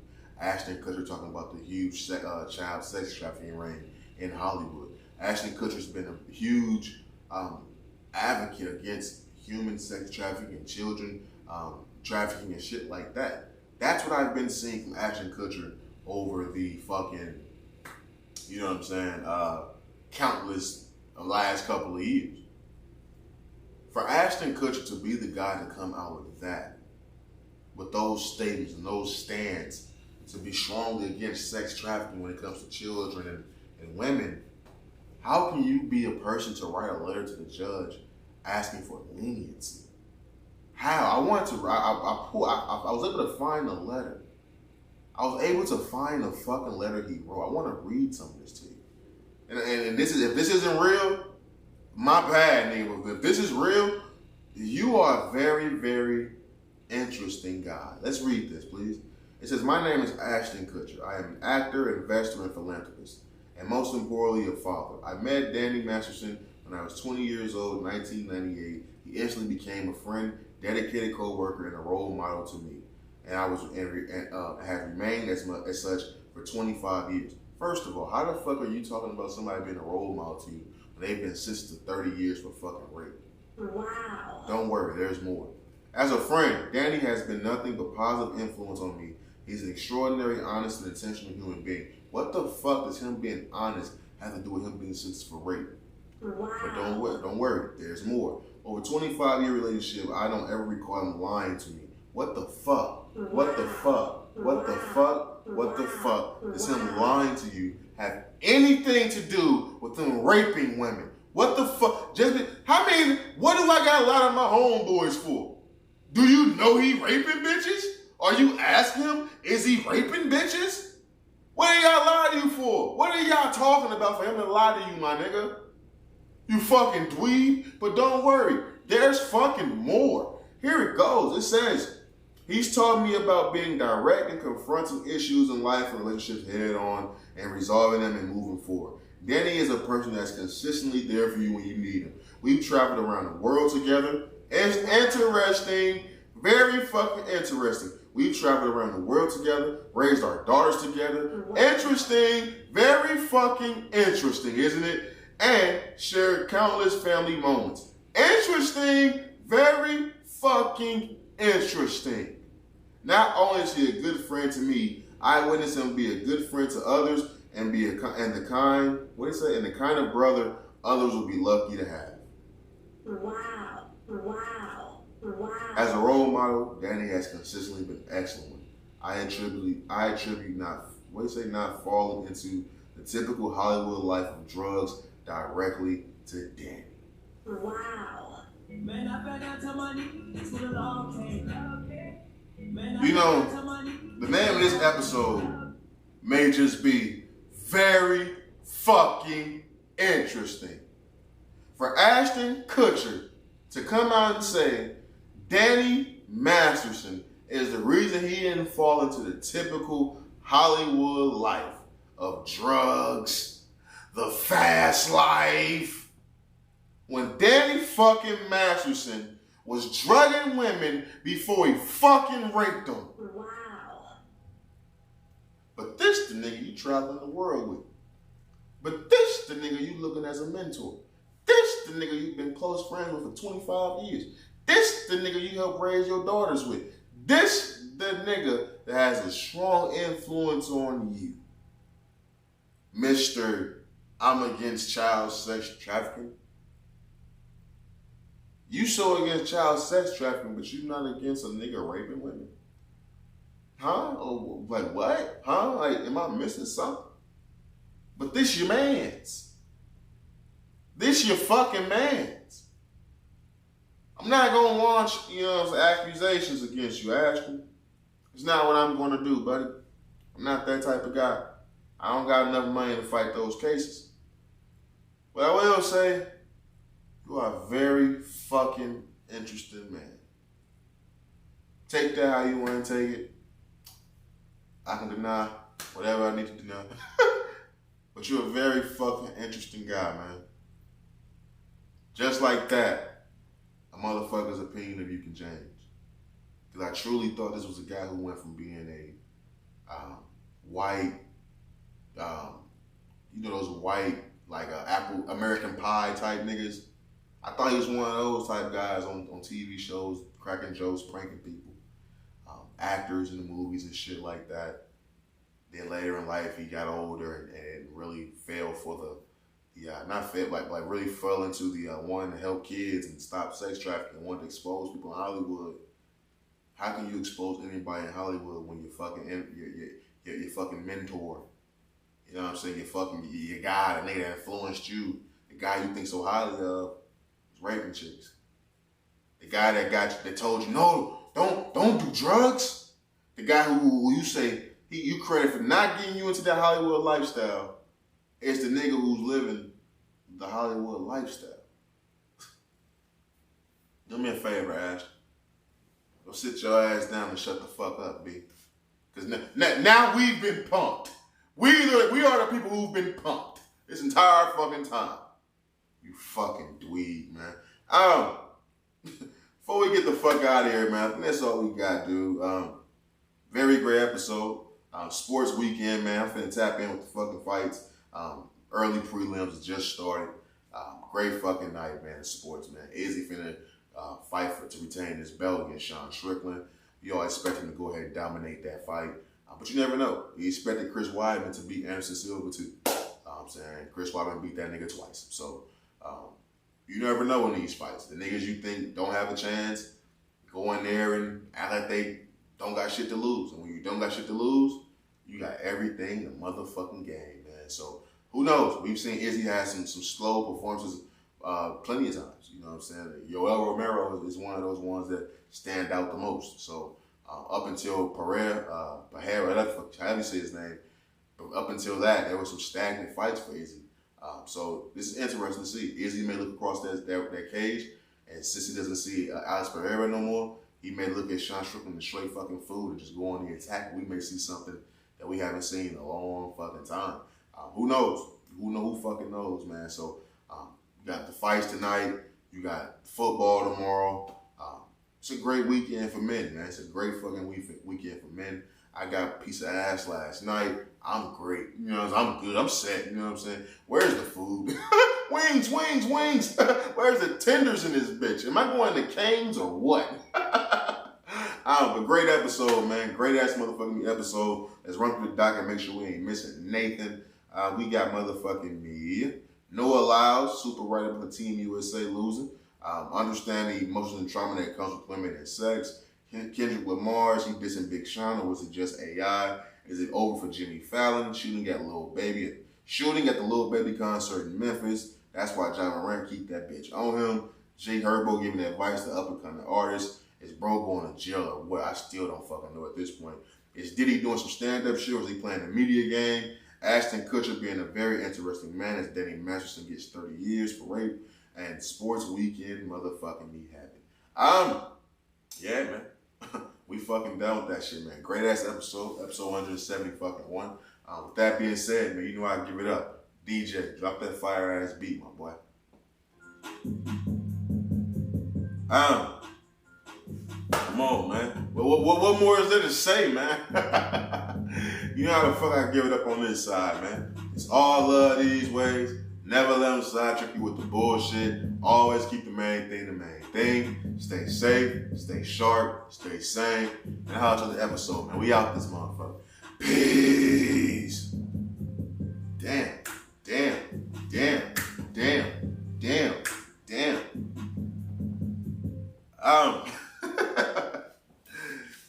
Ashton Kutcher talking about the huge child sex trafficking ring in Hollywood. Ashton Kutcher's been a huge advocate against human sex trafficking, children trafficking and shit like that. That's what I've been seeing from Ashton Kutcher over the fucking, you know what I'm saying, countless last couple of years. For Ashton Kutcher to be the guy to come out with that, with those statements and those stands, to be strongly against sex trafficking when it comes to children and women, how can you be a person to write a letter to the judge asking for leniency? How? I wanted to. I was able to find a letter. I was able to find a fucking letter he wrote. I want to read some of this to you. And this is, if this isn't real, my bad, nigga. But if this is real, you are a very, very interesting guy. Let's read this, please. It says, "My name is Ashton Kutcher. I am an actor, investor, and philanthropist, and most importantly, a father. I met Danny Masterson when I was 20 years old in 1998. He instantly became a friend, dedicated co-worker, and a role model to me. And I was have remained as such for 25 years. First of all, how the fuck are you talking about somebody being a role model to you when they've been sentenced to 30 years for fucking rape? Wow. Don't worry, there's more. As a friend, Danny has been nothing but positive influence on me. He's an extraordinary, honest, and intentional human being. What the fuck does him being honest have to do with him being sentenced for rape? Wow. But don't worry, there's more. Over a 25-year relationship, I don't ever recall him lying to me. What the fuck? What the fuck? What the fuck? What the fuck does him lying to you have anything to do with him raping women? What the fuck? What do I got a lot of my homeboys for? Do you know he raping bitches? Are you asking him, is he raping bitches? What did y'all lie to you for? What are y'all talking about for him to lie to you, my nigga? You fucking dweeb. But don't worry, there's fucking more. Here it goes. It says, he's taught me about being direct and confronting issues in life and relationships head on and resolving them and moving forward. Danny is a person that's consistently there for you when you need him. We've traveled around the world together. It's interesting. Very fucking interesting. We've traveled around the world together, raised our daughters together. Interesting. Very fucking interesting, isn't it? And shared countless family moments. Interesting. Very fucking interesting. Not only is he a good friend to me, I witnessed him be a good friend to others and be the kind of brother others would be lucky to have. Wow. Wow. As a role model, Danny has consistently been excellent. I attribute not falling into the typical Hollywood life of drugs directly to Danny. Wow. Man, I back out to money. It's been a long time. You know, the name of this episode may just be very fucking interesting. For Ashton Kutcher to come out and say Danny Masterson is the reason he didn't fall into the typical Hollywood life of drugs, the fast life. When Danny fucking Masterson was drugging women before he fucking raped them. Wow. But this the nigga you traveling the world with. But this the nigga you looking as a mentor. This the nigga you've been close friends with for 25 years. This the nigga you help raise your daughters with. This the nigga that has a strong influence on you. Mr. I'm against child sex trafficking. You so against child sex trafficking, but you not against a nigga raping women? Huh? Oh, like what? Huh? Like, am I missing something? But this your mans. This your fucking mans. I'm not gonna launch, accusations against you, Ashton. It's not what I'm gonna do, buddy. I'm not that type of guy. I don't got enough money to fight those cases. But I will say, you are a very fucking interesting man. Take that how you want to take it. I can deny whatever I need to deny. But you're a very fucking interesting guy, man. Just like that, a motherfucker's opinion of you can change. Because I truly thought this was a guy who went from being a white, those white, like apple American Pie type niggas. I thought he was one of those type guys on TV shows, cracking jokes, pranking people, actors in the movies and shit like that. Then later in life, he got older and really fell for really fell into the wanting to help kids and stop sex trafficking, wanting to expose people in Hollywood. How can you expose anybody in Hollywood when you're fucking your fucking mentor? You know what I'm saying? Your guy, the nigga that influenced you, the guy you think so highly of, is raping chicks. The guy that told you, no, don't do drugs. The guy who you say you credit for not getting you into that Hollywood lifestyle is the nigga who's living the Hollywood lifestyle. Do me a favor, Ash. Go sit your ass down and shut the fuck up, B. Because now we've been punked. We are the people who've been punked this entire fucking time. You fucking dweeb, man. Before we get the fuck out of here, man, I think that's all we got, dude. Very great episode. Sports weekend, man. I'm finna tap in with the fucking fights. Early prelims just started. Great fucking night, man, in sports, man. Izzy finna fight to retain his belt against Sean Strickland. You all expect him to go ahead and dominate that fight. But you never know. You expected Chris Weidman to beat Anderson Silva too. I'm saying Chris Weidman beat that nigga twice. So you never know in these fights. The niggas you think don't have a chance, go in there and act like they don't got shit to lose. And when you don't got shit to lose, you got everything in the motherfucking game, man. So who knows? We've seen Izzy have some slow performances plenty of times. You know what I'm saying? Yoel Romero is one of those ones that stand out the most. So up until Pereira, however you say his name, up until that, there were some stagnant fights for Izzy. So this is interesting to see. Izzy may look across that cage, and since he doesn't see Alex Pereira no more, he may look at Sean Strickland as straight fucking food and just go on the attack. We may see something that we haven't seen in a long fucking time. Who knows? Who fucking knows, man? So you got the fights tonight. You got football tomorrow. It's a great weekend for men, man. It's a great fucking weekend for men. I got a piece of ass last night. I'm great. You know, I'm good. I'm set. You know what I'm saying? Where's the food? Wings. Where's the tenders in this bitch? Am I going to Cane's or what? But great episode, man. Great ass motherfucking episode. Let's run through the doc and make sure we ain't missing Nathan. We got motherfucking me. Noah Lyles, super right up on the Team USA losing. Understand the emotional trauma that comes with women and sex. Kendrick Lamar, he dissing Big Sean, or was it just AI? Is it over for Jimmy Fallon? Shooting at Lil Baby. Shooting at the Lil Baby concert in Memphis. That's why Ja Morant keep that bitch on him. Herbo giving advice to up-and-coming artists. Is bro going to jail or what? I still don't fucking know at this point. Is Diddy doing some stand-up shit or is he playing a media game? Ashton Kutcher being a very interesting man as Danny Masterson gets 30 years for rape. And sports weekend motherfucking me happy. Yeah, man. We fucking done with that shit, man. Great ass episode 170 fucking one. With that being said, man, you know I give it up. DJ, drop that fire ass beat, my boy. Come on, man. What more is there to say, man? You know how the fuck I give it up on this side, man. It's all love these ways. Never let them sidetrack you with the bullshit. Always keep the main thing the main thing. Stay safe, stay sharp, stay sane. And how to the episode, man. We out this motherfucker. Peace. Damn.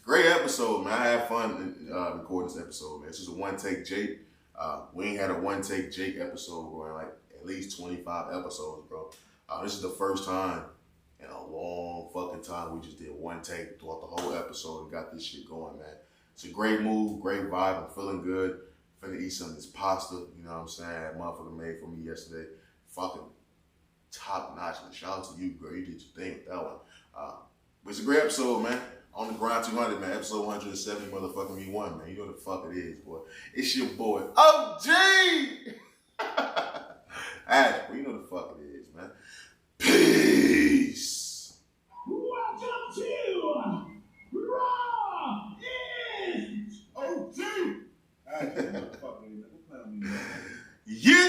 Great episode, man. I had fun recording this episode, man. This is a one-take Jake. We ain't had a one-take Jake episode going like at least 25 episodes, bro. This is the first time in a long fucking time we just did one take throughout the whole episode and got this shit going, man. It's a great move, great vibe. I'm feeling good. Finna eat some of this pasta, you know what I'm saying? That motherfucker made for me yesterday. Fucking top notch. And shout out to you, girl. You did your thing with that one. But it's a great episode, man. On the grind 200, man. Episode 170, motherfucking me one, man. You know what the fuck it is, boy. It's your boy, OG! Ash, well, you know what the fuck it is, man. Peace! Welcome to Raw is OG! Yeah!